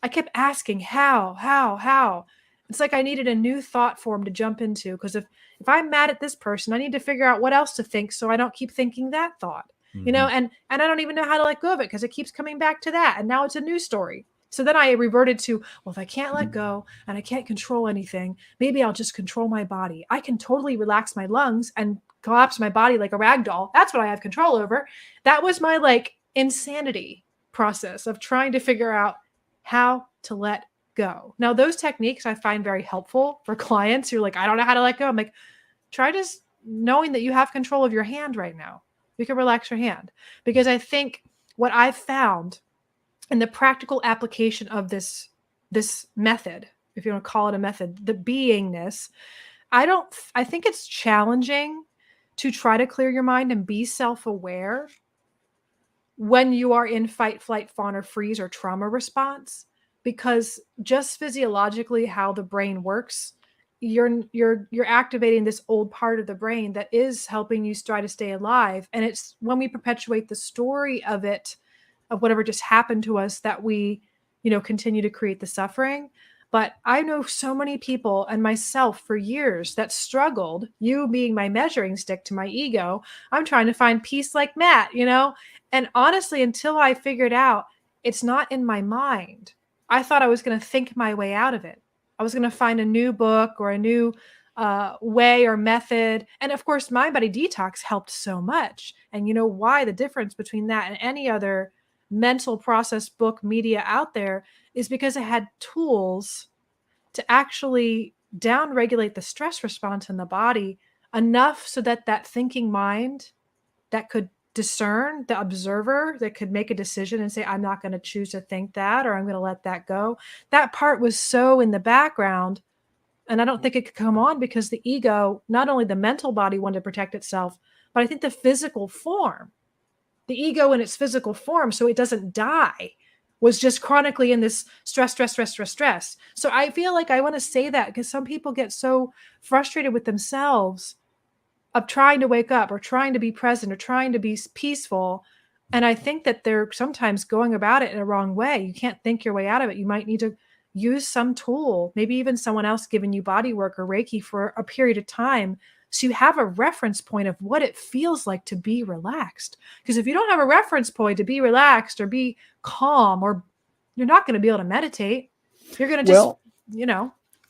I kept asking how. It's like I needed a new thought form to jump into, because if I'm mad at this person, I need to figure out what else to think so I don't keep thinking that thought. And I don't even know how to let go of it because it keeps coming back to that. And now it's a new story. So then I reverted to, well, if I can't let go and I can't control anything, maybe I'll just control my body. I can totally relax my lungs and collapse my body like a rag doll. That's what I have control over. That was my like insanity process of trying to figure out how to let go. Now, those techniques I find very helpful for clients who are like, I don't know how to let go. I'm like, try just knowing that you have control of your hand right now. You can relax your hand, because I think what I've found in the practical application of this method, if you want to call it a method, the beingness, I think it's challenging to try to clear your mind and be self-aware when you are in fight, flight, fawn, or freeze or trauma response, because just physiologically how the brain works, you're activating this old part of the brain that is helping you try to stay alive. And it's when we perpetuate the story of it, of whatever just happened to us, that we, continue to create the suffering. But I know so many people, and myself for years, that struggled, you being my measuring stick to my ego. I'm trying to find peace like Matt, and honestly, until I figured out it's not in my mind, I thought I was going to think my way out of it. I was going to find a new book or a new way or method. And of course, Mind Body Detox helped so much. And you know why the difference between that and any other mental process book media out there is because it had tools to actually down-regulate the stress response in the body enough so that that thinking mind that could discern, the observer that could make a decision and say, I'm not going to choose to think that, or I'm going to let that go. That part was so in the background. And I don't think it could come on because the ego, not only the mental body wanted to protect itself, but I think the physical form, the ego in its physical form, so it doesn't die, was just chronically in this stress. So I feel like I want to say that because some people get so frustrated with themselves of trying to wake up or trying to be present or trying to be peaceful. And I think that they're sometimes going about it in a wrong way. You can't think your way out of it. You might need to use some tool, maybe even someone else giving you body work or Reiki for a period of time, so you have a reference point of what it feels like to be relaxed. Because if you don't have a reference point to be relaxed or be calm, or you're not going to be able to meditate. You're going to just,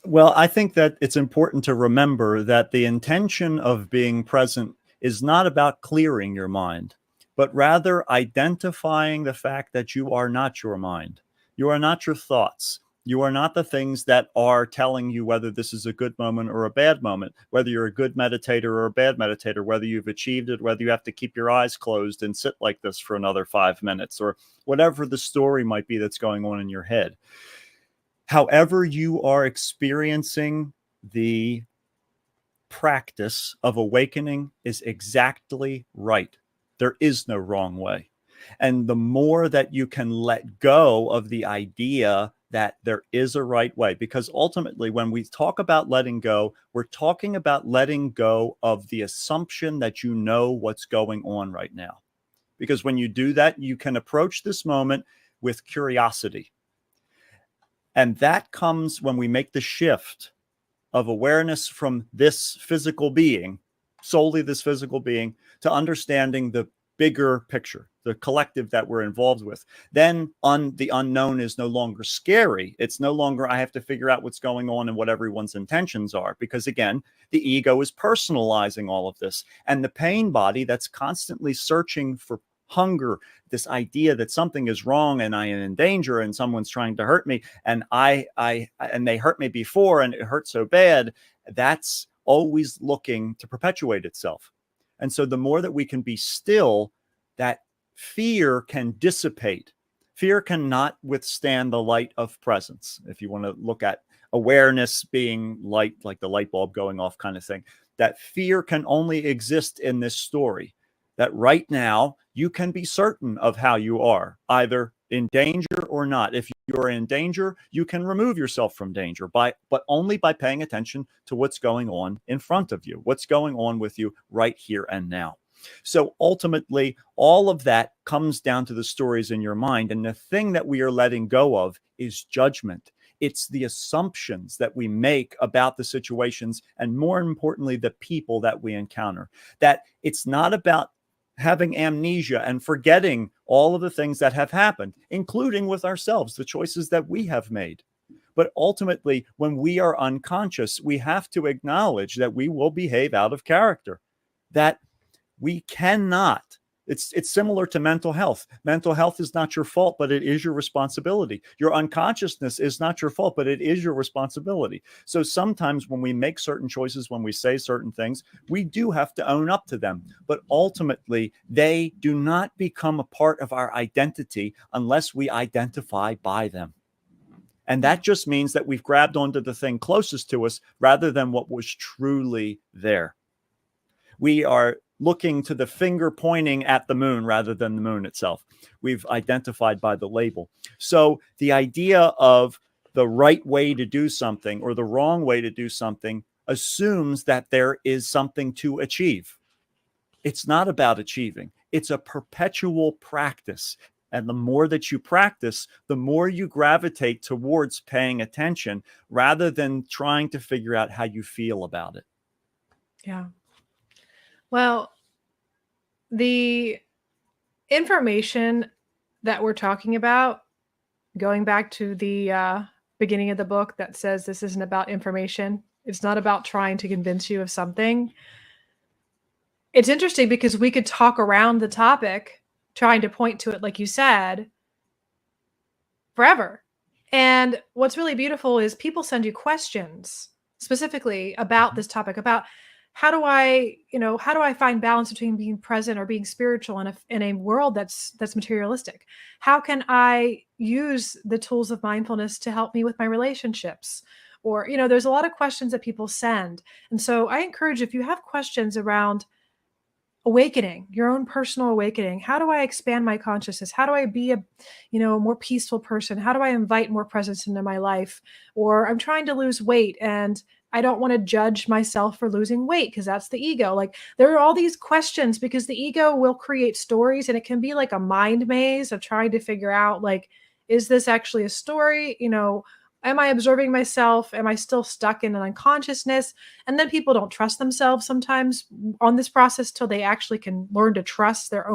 Well, I think that it's important to remember that the intention of being present is not about clearing your mind, but rather identifying the fact that you are not your mind. You are not your thoughts. You are not the things that are telling you whether this is a good moment or a bad moment, whether you're a good meditator or a bad meditator, whether you've achieved it, whether you have to keep your eyes closed and sit like this for another 5 minutes, or whatever the story might be that's going on in your head. However you are experiencing the practice of awakening is exactly right. There is no wrong way. And the more that you can let go of the idea that there is a right way, because ultimately, when we talk about letting go, we're talking about letting go of the assumption that you know what's going on right now. Because when you do that, you can approach this moment with curiosity. And that comes when we make the shift of awareness from this physical being, solely this physical being, to understanding the bigger picture, the collective that we're involved with. Then the unknown is no longer scary. It's no longer, I have to figure out what's going on and what everyone's intentions are. Because again, the ego is personalizing all of this. And the pain body that's constantly searching for hunger, this idea that something is wrong and I am in danger and someone's trying to hurt me, and and they hurt me before and it hurt so bad, that's always looking to perpetuate itself. And so the more that we can be still, that fear can dissipate. Fear cannot withstand the light of presence. If you want to look at awareness being light, like the light bulb going off kind of thing, that fear can only exist in this story. That right now you can be certain of how you are, either in danger or not. If you're in danger, you can remove yourself from danger but only by paying attention to what's going on in front of you, what's going on with you right here and now. So ultimately, all of that comes down to the stories in your mind. And the thing that we are letting go of is judgment. It's the assumptions that we make about the situations, and more importantly, the people that we encounter. That it's not about having amnesia and forgetting all of the things that have happened, including with ourselves, the choices that we have made. But ultimately, when we are unconscious, we have to acknowledge that we will behave out of character, that we cannot. It's similar to mental health. Mental health is not your fault, but it is your responsibility. Your unconsciousness is not your fault, but it is your responsibility. So sometimes when we make certain choices, when we say certain things, we do have to own up to them. But ultimately, they do not become a part of our identity unless we identify by them. And that just means that we've grabbed onto the thing closest to us rather than what was truly there. We are looking to the finger pointing at the moon rather than the moon itself. We've identified by the label. So the idea of the right way to do something or the wrong way to do something assumes that there is something to achieve. It's not about achieving. It's a perpetual practice. And the more that you practice, the more you gravitate towards paying attention rather than trying to figure out how you feel about it. Yeah. Well, the information that we're talking about, going back to the beginning of the book that says this isn't about information, it's not about trying to convince you of something. It's interesting because we could talk around the topic, trying to point to it, like you said, forever. And what's really beautiful is people send you questions specifically about this topic, about how do I find balance between being present or being spiritual in a world that's materialistic? How can I use the tools of mindfulness to help me with my relationships? Or, there's a lot of questions that people send. And so I encourage, if you have questions around awakening, your own personal awakening, how do I expand my consciousness? How do I be a more peaceful person? How do I invite more presence into my life? Or I'm trying to lose weight and I don't want to judge myself for losing weight because that's the ego. Like, there are all these questions because the ego will create stories, and it can be like a mind maze of trying to figure out, like, is this actually a story? Am I observing myself? Am I still stuck in an unconsciousness? And then people don't trust themselves sometimes on this process till they actually can learn to trust that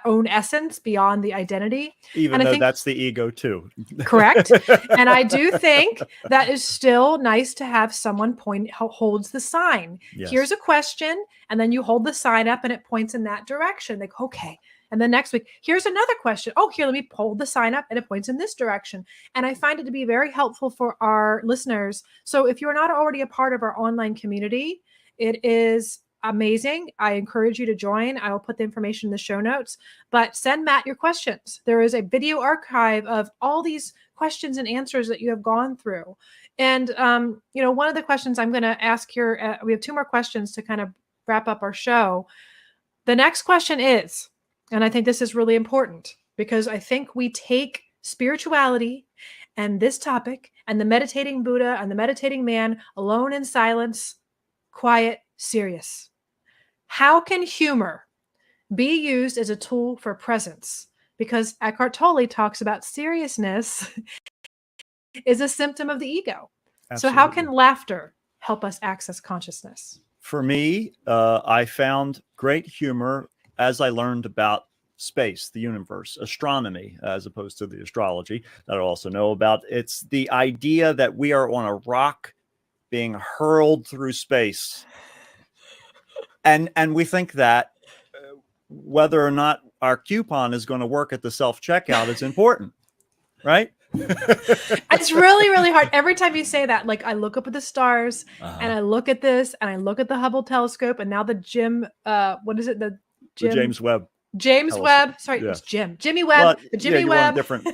own essence beyond the identity. Even and though I think that's the ego too. Correct. And I do think that is still nice to have someone holds the sign. Yes. Here's a question. And then you hold the sign up and it points in that direction. Like, okay. And then next week, here's another question. Oh, here, let me hold the sign up and it points in this direction. And I find it to be very helpful for our listeners. So if you're not already a part of our online community, it is amazing. I encourage you to join. I will put the information in the show notes, but send Matt your questions. There is a video archive of all these questions and answers that you have gone through. And, one of the questions I'm going to ask here, we have 2 more questions to kind of wrap up our show. The next question is, and I think this is really important because I think we take spirituality and this topic and the meditating Buddha and the meditating man alone in silence, quiet, serious. How can humor be used as a tool for presence? Because Eckhart Tolle talks about seriousness is a symptom of the ego. Absolutely. So how can laughter help us access consciousness? For me, I found great humor as I learned about space, the universe, astronomy, as opposed to the astrology that I also know about. It's the idea that we are on a rock being hurled through space. And we think that whether or not our coupon is going to work at the self-checkout is important, right? It's really, really hard. Every time you say that, like I look up at the stars and I look at this and I look at the Hubble telescope and now the James Webb. James Webb. Sorry, yeah. It's Jimmy Webb. Well, the Jimmy Webb. Different,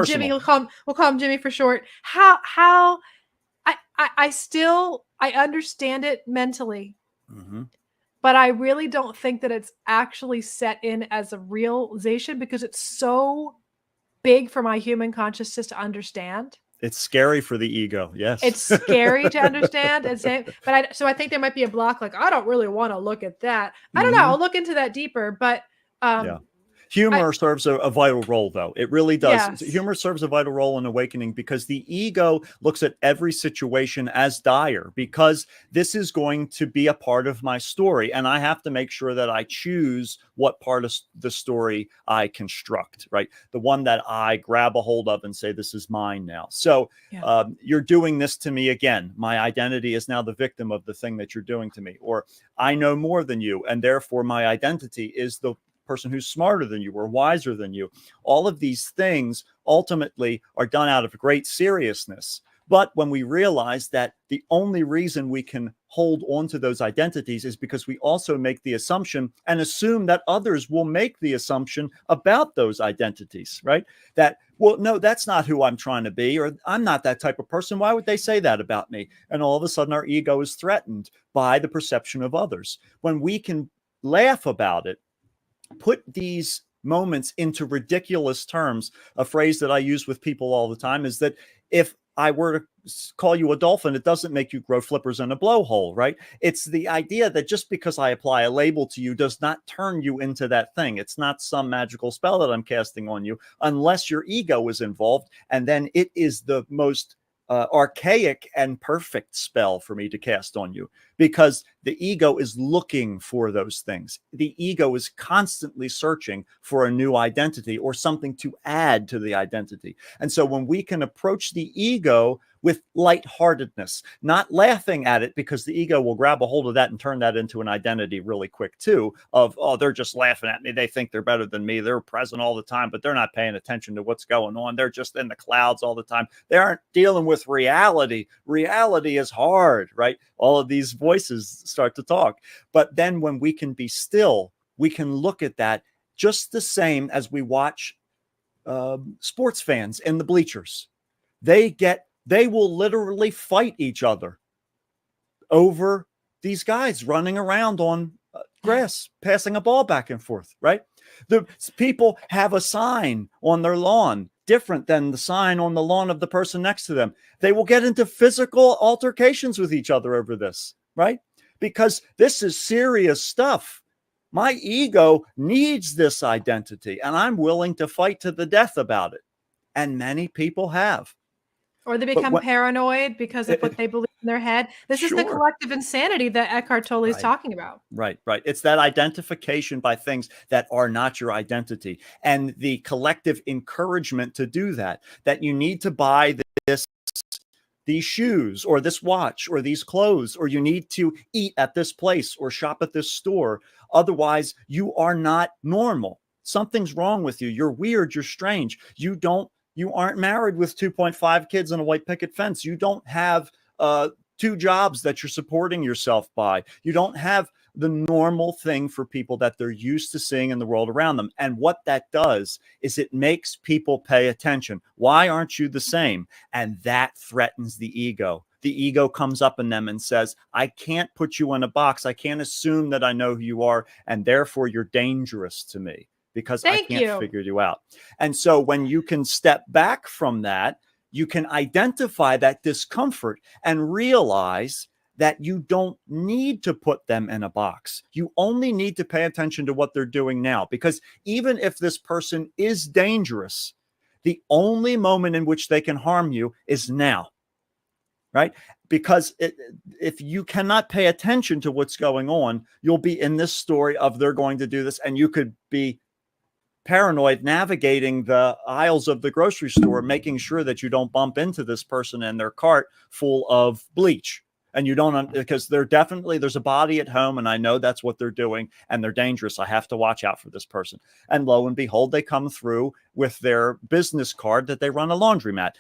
Jimmy. We'll call him Jimmy for short. How I understand it mentally, but I really don't think that it's actually set in as a realization because it's so big for my human consciousness to understand. It's scary for the ego. Yes. It's scary to understand. So I think there might be a block. Like, I don't really want to look at that. I don't know. I'll look into that deeper, but, humor serves a vital role, though. It really does. Yes. Humor serves a vital role in awakening because the ego looks at every situation as dire, because this is going to be a part of my story. And I have to make sure that I choose what part of the story I construct, right? The one that I grab a hold of and say, this is mine now. So you're doing this to me again. My identity is now the victim of the thing that you're doing to me. Or I know more than you, and therefore my identity is the person who's smarter than you or wiser than you. All of these things ultimately are done out of great seriousness. But when we realize that the only reason we can hold on to those identities is because we also make the assumption and assume that others will make the assumption about those identities, right? That, well, no, that's not who I'm trying to be, or I'm not that type of person. Why would they say that about me? And all of a sudden our ego is threatened by the perception of others. When we can laugh about it, put these moments into ridiculous terms. A phrase that I use with people all the time is that if I were to call you a dolphin, it doesn't make you grow flippers in a blowhole, right? It's the idea that just because I apply a label to you does not turn you into that thing. It's not some magical spell that I'm casting on you unless your ego is involved. And then it is the most archaic and perfect spell for me to cast on you, because the ego is looking for those things. The ego is constantly searching for a new identity or something to add to the identity. And so when we can approach the ego with lightheartedness, not laughing at it, because the ego will grab a hold of that and turn that into an identity really quick too, of, oh, they're just laughing at me. They think they're better than me. They're present all the time, but they're not paying attention to what's going on. They're just in the clouds all the time. They aren't dealing with reality. Reality is hard, right? All of these voices start to talk. But then when we can be still, we can look at that just the same as we watch sports fans in the bleachers. They will literally fight each other over these guys running around on grass, passing a ball back and forth, right? The people have a sign on their lawn different than the sign on the lawn of the person next to them. They will get into physical altercations with each other over this, right? Because this is serious stuff. My ego needs this identity, and I'm willing to fight to the death about it. And many people have. Or they become paranoid because of what they believe in their head. This is the collective insanity that Eckhart Tolle is talking about. Right. It's that identification by things that are not your identity, and the collective encouragement to do that you need to buy these shoes or this watch or these clothes, or you need to eat at this place or shop at this store. Otherwise, you are not normal. Something's wrong with you. You're weird. You're strange. You aren't married with 2.5 kids and a white picket fence. You don't have 2 jobs that you're supporting yourself by. You don't have the normal thing for people that they're used to seeing in the world around them. And what that does is it makes people pay attention. Why aren't you the same? And that threatens the ego. The ego comes up in them and says, I can't put you in a box. I can't assume that I know who you are, and therefore you're dangerous to me because I can't figure you out. And so when you can step back from that, you can identify that discomfort and realize that you don't need to put them in a box. You only need to pay attention to what they're doing now, because even if this person is dangerous, the only moment in which they can harm you is now. Right? Because if you cannot pay attention to what's going on, you'll be in this story of they're going to do this, and you could be paranoid navigating the aisles of the grocery store, making sure that you don't bump into this person and their cart full of bleach. And you don't, because there's a body at home, and I know that's what they're doing, and they're dangerous. I have to watch out for this person. And lo and behold, they come through with their business card that they run a laundromat.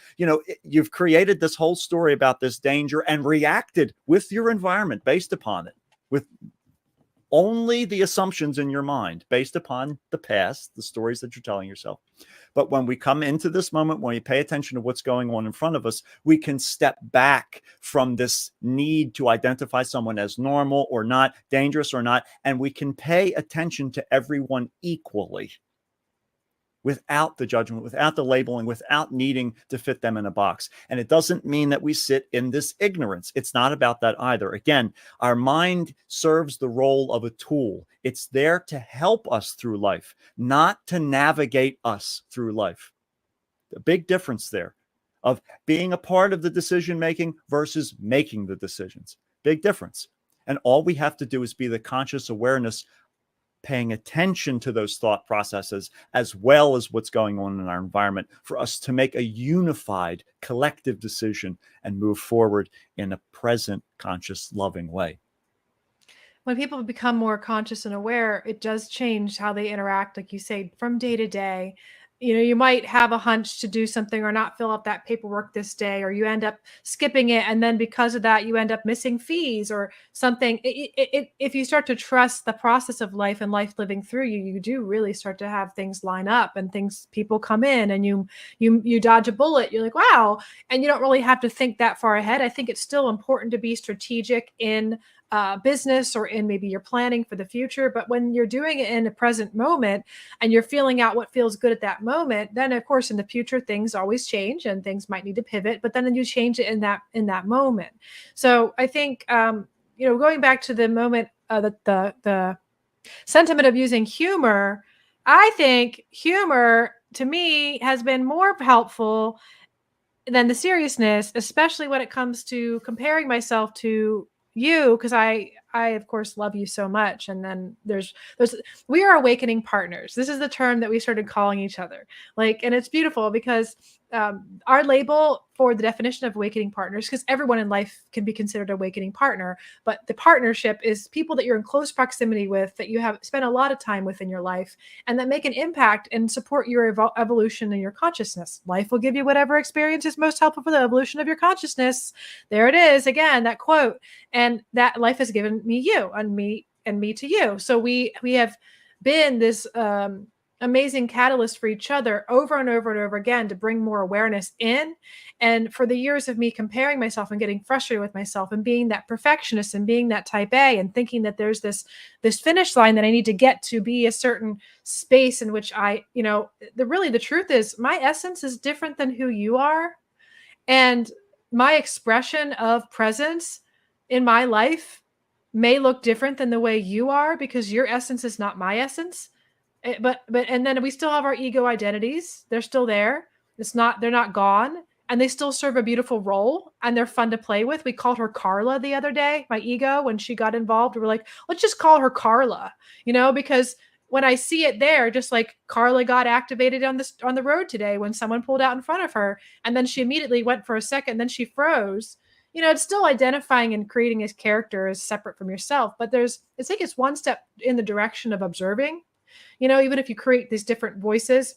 You've created this whole story about this danger and reacted with your environment based upon it, with only the assumptions in your mind based upon the past, the stories that you're telling yourself. But when we come into this moment, when we pay attention to what's going on in front of us, we can step back from this need to identify someone as normal or not, dangerous or not, and we can pay attention to everyone equally, without the judgment, without the labeling, without needing to fit them in a box. And it doesn't mean that we sit in this ignorance. It's not about that either. Again, our mind serves the role of a tool. It's there to help us through life, not to navigate us through life. The big difference there of being a part of the decision-making versus making the decisions. Big difference. And all we have to do is be the conscious awareness, paying attention to those thought processes as well as what's going on in our environment, for us to make a unified collective decision and move forward in a present, conscious, loving way. When people become more conscious and aware, it does change how they interact, like you say, from day to day. You might have a hunch to do something or not fill out that paperwork this day, or you end up skipping it. And then because of that, you end up missing fees or something. If you start to trust the process of life and life living through you, you do really start to have things line up, and people come in, and you dodge a bullet. You're like, wow. And you don't really have to think that far ahead. I think it's still important to be strategic in business or in maybe your planning for the future. But when you're doing it in a present moment and you're feeling out what feels good at that moment, then of course in the future things always change and things might need to pivot, but then you change it in that moment. So I think going back to the moment, the sentiment of using humor, I think humor to me has been more helpful than the seriousness, especially when it comes to comparing myself to you, because I of course love you so much. And then there's we are awakening partners. This is the term that we started calling each other. And it's beautiful because our label for the definition of awakening partners, because everyone in life can be considered an awakening partner, but the partnership is people that you're in close proximity with, that you have spent a lot of time with in your life, and that make an impact and support your evolution and your consciousness. Life will give you whatever experience is most helpful for the evolution of your consciousness. There it is again, that quote. And that life has given me you, and me to you. So we have been this amazing catalyst for each other over and over and over again to bring more awareness in. And for the years of me comparing myself and getting frustrated with myself and being that perfectionist and being that type A and thinking that there's this finish line that I need to get to be a certain space in which the truth is my essence is different than who you are. And my expression of presence in my life may look different than the way you are, because your essence is not my essence. But and then we still have our ego identities. They're still there. They're not gone, and they still serve a beautiful role, and they're fun to play with. We called her Carla the other day, my ego, when she got involved. We were like, let's just call her Carla, because when I see it there, just like Carla got activated on the road today when someone pulled out in front of her, and then she immediately went for a second, then she froze. It's still identifying and creating a character as separate from yourself, but I think it's one step in the direction of observing. Even if you create these different voices.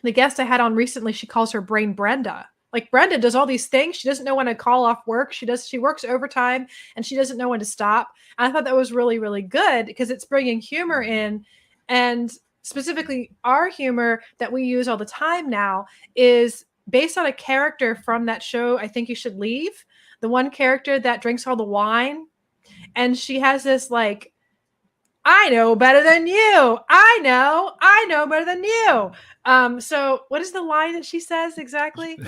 The guest I had on recently, she calls her brain Brenda. Like Brenda does all these things. She doesn't know when to call off work. She works overtime and she doesn't know when to stop. And I thought that was really, really good because it's bringing humor in, and specifically our humor that we use all the time now is based on a character from that show, I Think You Should Leave. The one character that drinks all the wine. And she has this like, I know better than you. I know better than you. So what is the line that she says exactly?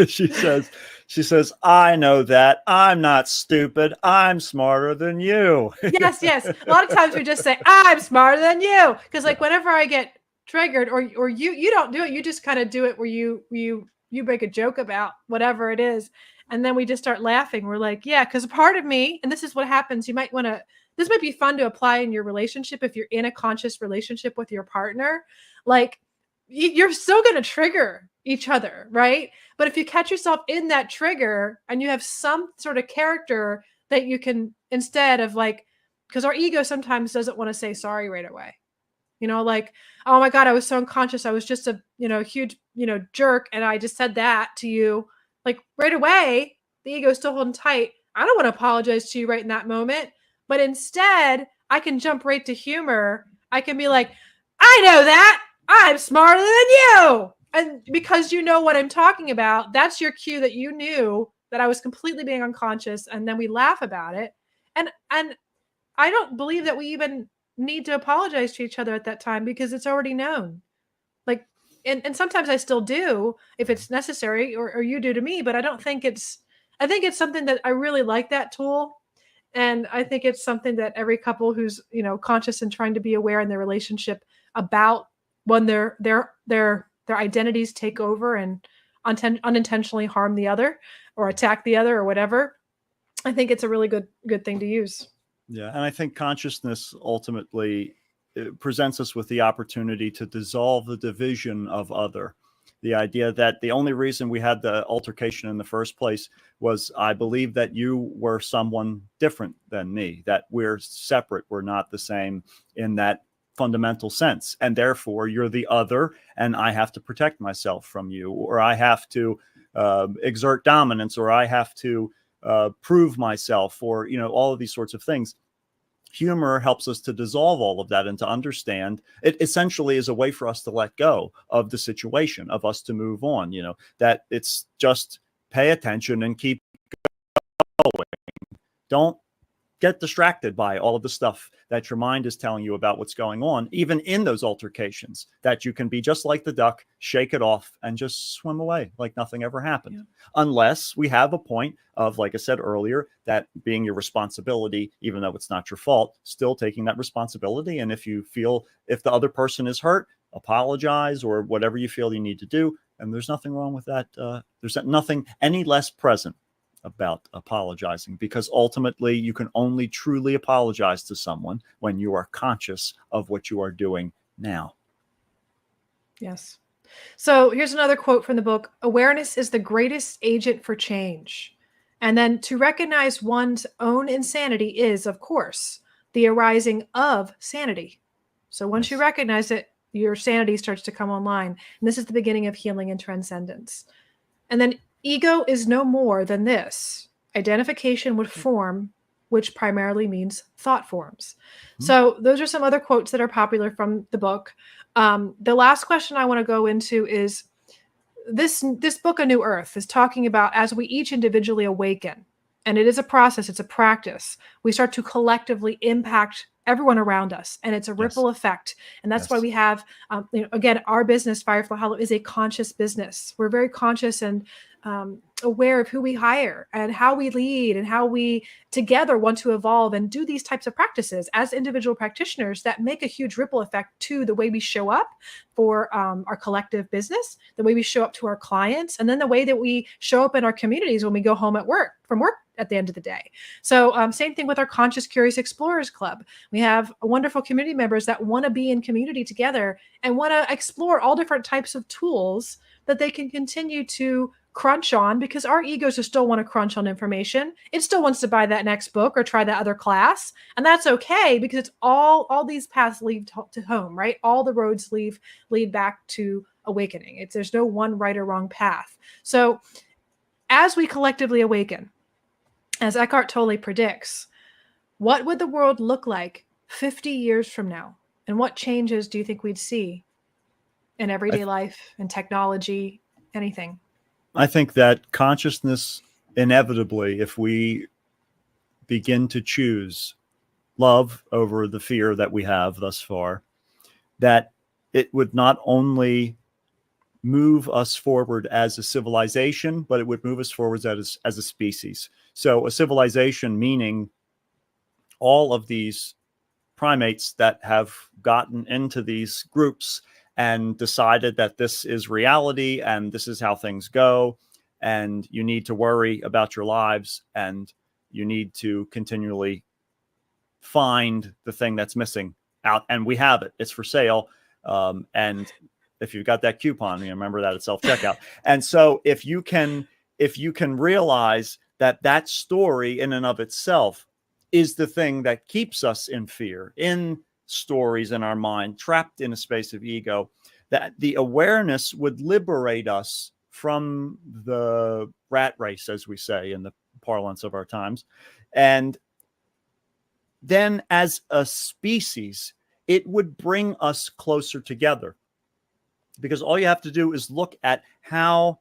she says, I know that. I'm not stupid. I'm smarter than you. Yes. A lot of times we just say, I'm smarter than you. Because like whenever I get triggered or you don't do it, you just kind of do it where you make a joke about whatever it is. And then we just start laughing. We're like, yeah, because part of me, and this is what happens, this might be fun to apply in your relationship if you're in a conscious relationship with your partner. Like you're still going to trigger each other, right? But if you catch yourself in that trigger and you have some sort of character that you can, instead of like, because our ego sometimes doesn't want to say sorry right away. Like, oh my God, I was so unconscious. I was just a, huge, jerk. And I just said that to you. Like right away, the ego is still holding tight. I don't want to apologize to you right in that moment. But instead, I can jump right to humor. I can be like, I know that. I'm smarter than you. And because you know what I'm talking about, that's your cue that you knew that I was completely being unconscious. And then we laugh about it. And I don't believe that we even need to apologize to each other at that time because it's already known. Like, and sometimes I still do if it's necessary or you do to me, but I think it's something that I really like that tool. And I think it's something that every couple who's, conscious and trying to be aware in their relationship about when their identities take over and unintentionally harm the other or attack the other or whatever. I think it's a really good thing to use. Yeah. And I think consciousness ultimately presents us with the opportunity to dissolve the division of other. The idea that the only reason we had the altercation in the first place was I believe that you were someone different than me, that we're separate. We're not the same in that fundamental sense. And therefore you're the other and I have to protect myself from you, or I have to exert dominance, or I have to prove myself, or, all of these sorts of things. Humor helps us to dissolve all of that and to understand. It essentially is a way for us to let go of the situation, of us to move on, that it's just pay attention and keep going. Don't get distracted by all of the stuff that your mind is telling you about what's going on, even in those altercations, that you can be just like the duck, shake it off and just swim away like nothing ever happened. Yeah. Unless we have a point of, like I said earlier, that being your responsibility, even though it's not your fault, still taking that responsibility. And if you feel, if the other person is hurt, apologize or whatever you feel you need to do. And there's nothing wrong with that. There's nothing any less present about apologizing, because ultimately you can only truly apologize to someone when you are conscious of what you are doing now. Yes. So here's another quote from the book. Awareness is the greatest agent for change. And then to recognize one's own insanity is, of course, the arising of sanity. So once you recognize it, your sanity starts to come online. And this is the beginning of healing and transcendence. And then ego is no more than this: identification with form, which primarily means thought forms. Mm-hmm. So those are some other quotes that are popular from the book. The last question I want to go into is this book, A New Earth, is talking about as we each individually awaken, and it is a process, it's a practice, we start to collectively impact everyone around us, and it's a ripple effect. And that's why we have, again, our business, Firefly Hollow, is a conscious business. We're very conscious and aware of who we hire and how we lead and how we together want to evolve and do these types of practices as individual practitioners that make a huge ripple effect to the way we show up for our collective business, the way we show up to our clients, and then the way that we show up in our communities when we go home from work at the end of the day. So same thing with our Conscious Curious Explorers Club. We have wonderful community members that want to be in community together and want to explore all different types of tools that they can continue to crunch on, because our egos just still want to crunch on information. It still wants to buy that next book or try that other class. And that's okay, because it's all these paths lead to home, right? All the roads lead back to awakening. There's no one right or wrong path. So as we collectively awaken, as Eckhart Tolle predicts, what would the world look like 50 years from now? And what changes do you think we'd see in everyday life and technology, anything? I think that consciousness, inevitably, if we begin to choose love over the fear that we have thus far, that it would not only move us forward as a civilization, but it would move us forward as a species. So a civilization meaning all of these primates that have gotten into these groups and decided that this is reality and this is how things go, and you need to worry about your lives and you need to continually find the thing that's missing out, and we have it. It's for sale. And if you've got that coupon, you remember that at self-checkout. And so if you can realize that that story in and of itself is the thing that keeps us in fear, in stories in our mind, trapped in a space of ego, that the awareness would liberate us from the rat race, as we say in the parlance of our times. And then as a species, it would bring us closer together. Because all you have to do is look at how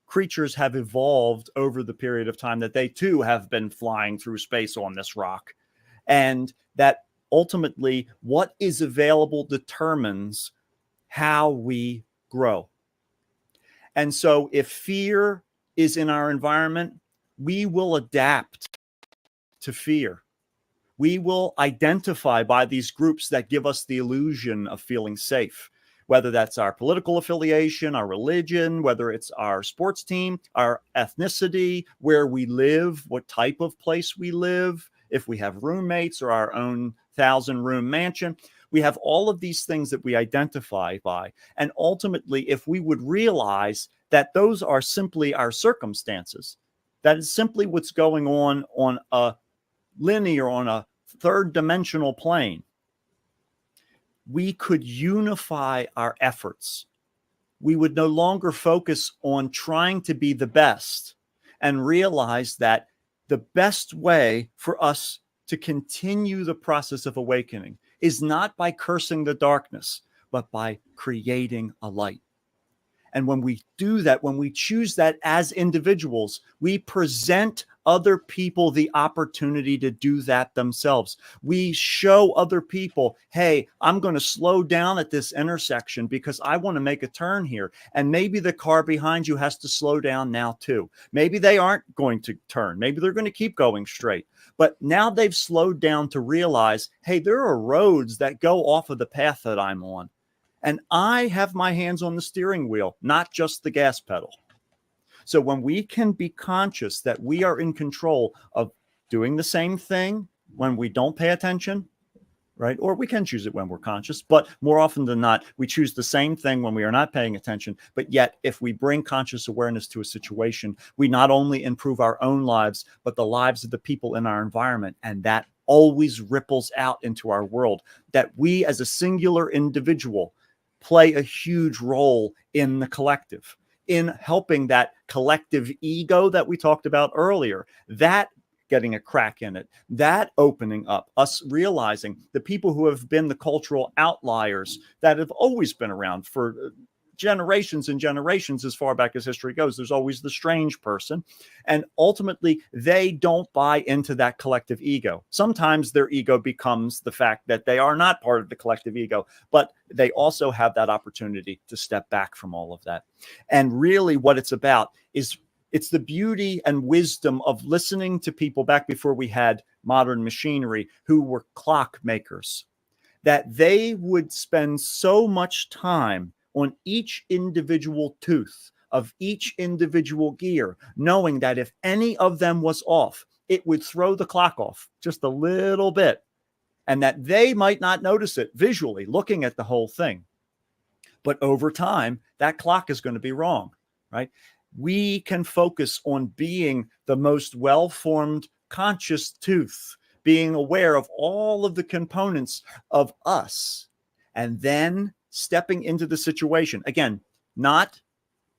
creatures have evolved over the period of time that they too have been flying through space on this rock. And that ultimately what is available determines how we grow. And so if fear is in our environment, we will adapt to fear. We will identify by these groups that give us the illusion of feeling safe, whether that's our political affiliation, our religion, whether it's our sports team, our ethnicity, where we live, what type of place we live, if we have roommates or our own 1,000-room mansion. We have all of these things that we identify by. And ultimately, if we would realize that those are simply our circumstances, that is simply what's going on a linear, on a third dimensional plane, we could unify our efforts. We would no longer focus on trying to be the best and realize that the best way for us to continue the process of awakening is not by cursing the darkness, but by creating a light. And when we do that, when we choose that as individuals, we present other people the opportunity to do that themselves. We show other people, hey, I'm going to slow down at this intersection because I want to make a turn here. And maybe the car behind you has to slow down now too. Maybe they aren't going to turn. Maybe they're going to keep going straight. But now they've slowed down to realize, hey, there are roads that go off of the path that I'm on. And I have my hands on the steering wheel, not just the gas pedal. So when we can be conscious that we are in control of doing the same thing when we don't pay attention, right? Or we can choose it when we're conscious, but more often than not, we choose the same thing when we are not paying attention. But yet, if we bring conscious awareness to a situation, we not only improve our own lives, but the lives of the people in our environment. And that always ripples out into our world, that we as a singular individual play a huge role in the collective, in helping that collective ego that we talked about earlier, that getting a crack in it, that opening up, us realizing the people who have been the cultural outliers that have always been around for generations and generations, as far back as history goes. There's always the strange person. And ultimately, they don't buy into that collective ego. Sometimes their ego becomes the fact that they are not part of the collective ego, but they also have that opportunity to step back from all of that. And really what it's about is it's the beauty and wisdom of listening to people back before we had modern machinery who were clock makers, that they would spend so much time on each individual tooth of each individual gear, knowing that if any of them was off, it would throw the clock off just a little bit, and that they might not notice it visually looking at the whole thing. But over time, that clock is going to be wrong, right? We can focus on being the most well-formed conscious tooth, being aware of all of the components of us, and then stepping into the situation. Again, not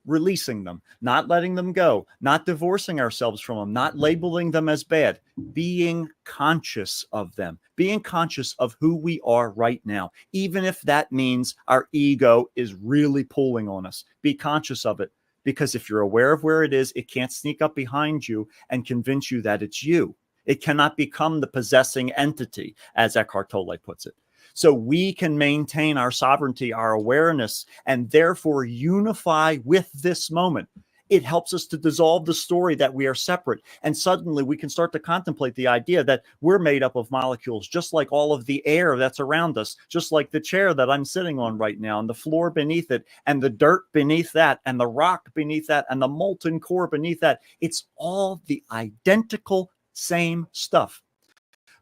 releasing them, not letting them go, not divorcing ourselves from them, not labeling them as bad, being conscious of them, being conscious of who we are right now, even if that means our ego is really pulling on us. Be conscious of it, because if you're aware of where it is, it can't sneak up behind you and convince you that it's you. It cannot become the possessing entity, as Eckhart Tolle puts it. So we can maintain our sovereignty, our awareness, and therefore unify with this moment. It helps us to dissolve the story that we are separate. And suddenly we can start to contemplate the idea that we're made up of molecules, just like all of the air that's around us, just like the chair that I'm sitting on right now, and the floor beneath it, and the dirt beneath that, and the rock beneath that, and the molten core beneath that. It's all the identical same stuff.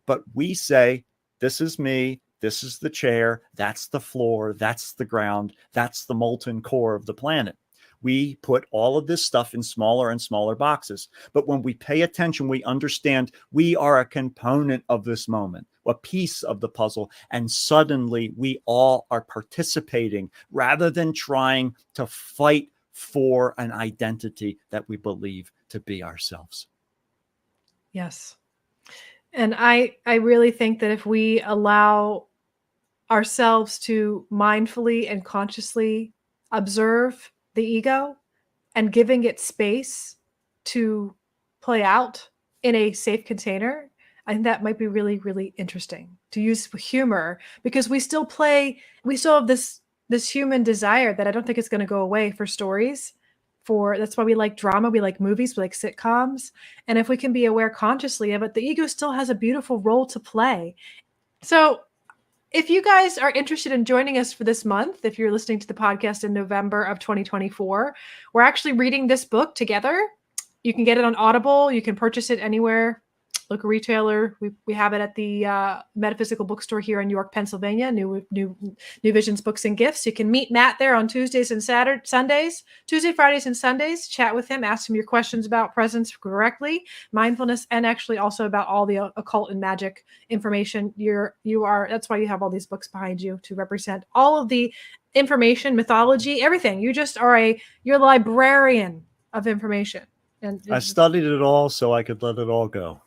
But we say, this is me. This is the chair, that's the floor, that's the ground, that's the molten core of the planet. We put all of this stuff in smaller and smaller boxes. But when we pay attention, we understand we are a component of this moment, a piece of the puzzle. And suddenly we all are participating rather than trying to fight for an identity that we believe to be ourselves. Yes. And I really think that if we allow ourselves to mindfully and consciously observe the ego and giving it space to play out in a safe container, I think that might be really, really interesting to use humor, because we still have this human desire that I don't think is going to go away for stories. That's why we like drama, we like movies, we like sitcoms. And if we can be aware consciously of it, the ego still has a beautiful role to play. So if you guys are interested in joining us for this month, if you're listening to the podcast in November of 2024, we're actually reading this book together. You can get it on Audible. You can purchase it anywhere, local retailer. We have it at the Metaphysical Bookstore here in York, Pennsylvania, New Visions Books and Gifts. You can meet Matt there on Tuesday, Fridays, and Sundays. Chat with him, ask him your questions about presence correctly, mindfulness, and actually also about all the occult and magic information. That's why you have all these books behind you, to represent all of the information, mythology, everything. You just you're a librarian of information. And I studied it all so I could let it all go.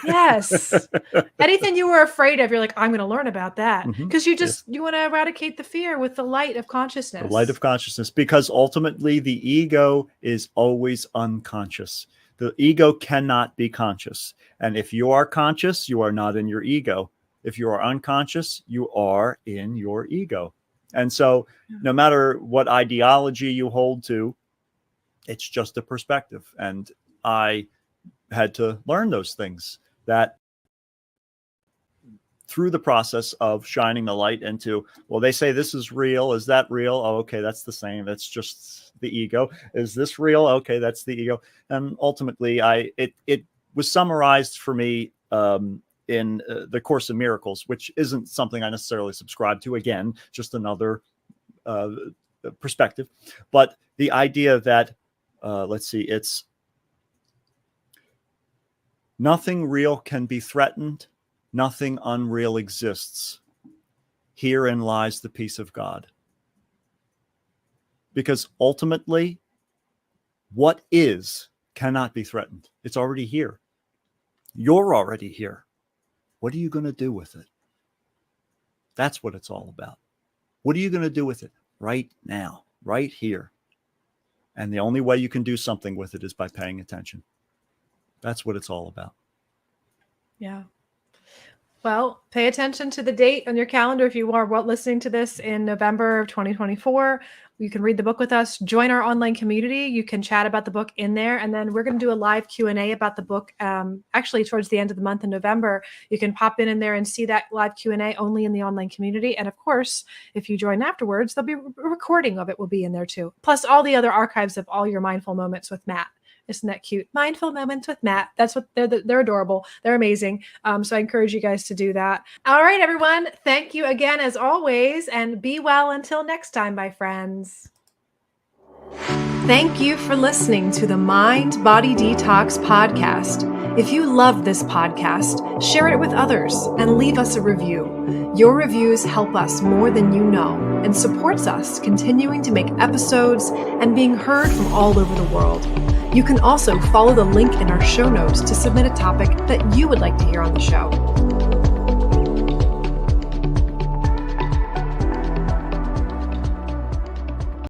Yes. Anything you were afraid of, you're like, I'm going to learn about that. Because you want to eradicate the fear with the light of consciousness. The light of consciousness, because ultimately the ego is always unconscious. The ego cannot be conscious. And if you are conscious, you are not in your ego. If you are unconscious, you are in your ego. And so no matter what ideology you hold to, it's just a perspective. And I had to learn those things, that through the process of shining the light into, well, they say this is real. Is that real? Oh, okay, that's the same. That's just the ego. Is this real? Okay, that's the ego. And ultimately, it was summarized for me in the Course in Miracles, which isn't something I necessarily subscribe to. Again, just another perspective. But the idea that, it's nothing real can be threatened. Nothing unreal exists. Herein lies the peace of God. Because ultimately, what is cannot be threatened. It's already here. You're already here. What are you going to do with it? That's what it's all about. What are you going to do with it right now, right here? And the only way you can do something with it is by paying attention. That's what it's all about. Yeah. Well, pay attention to the date on your calendar. If you are listening to this in November of 2024, you can read the book with us. Join our online community. You can chat about the book in there. And then we're going to do a live Q&A about the book. Actually, towards the end of the month in November, you can pop in there and see that live Q&A only in the online community. And of course, if you join afterwards, there'll be a recording of it will be in there too. Plus all the other archives of all your mindful moments with Matt. Isn't that cute? Mindful moments with Matt. That's what they're adorable. They're amazing. So I encourage you guys to do that. All right, everyone. Thank you again, as always, and be well until next time, my friends. Thank you for listening to the Mind Body Detox Podcast. If you love this podcast, share it with others and leave us a review. Your reviews help us more than you know. and supports us continuing to make episodes and being heard from all over the world. You can also follow the link in our show notes to submit a topic that you would like to hear on the show.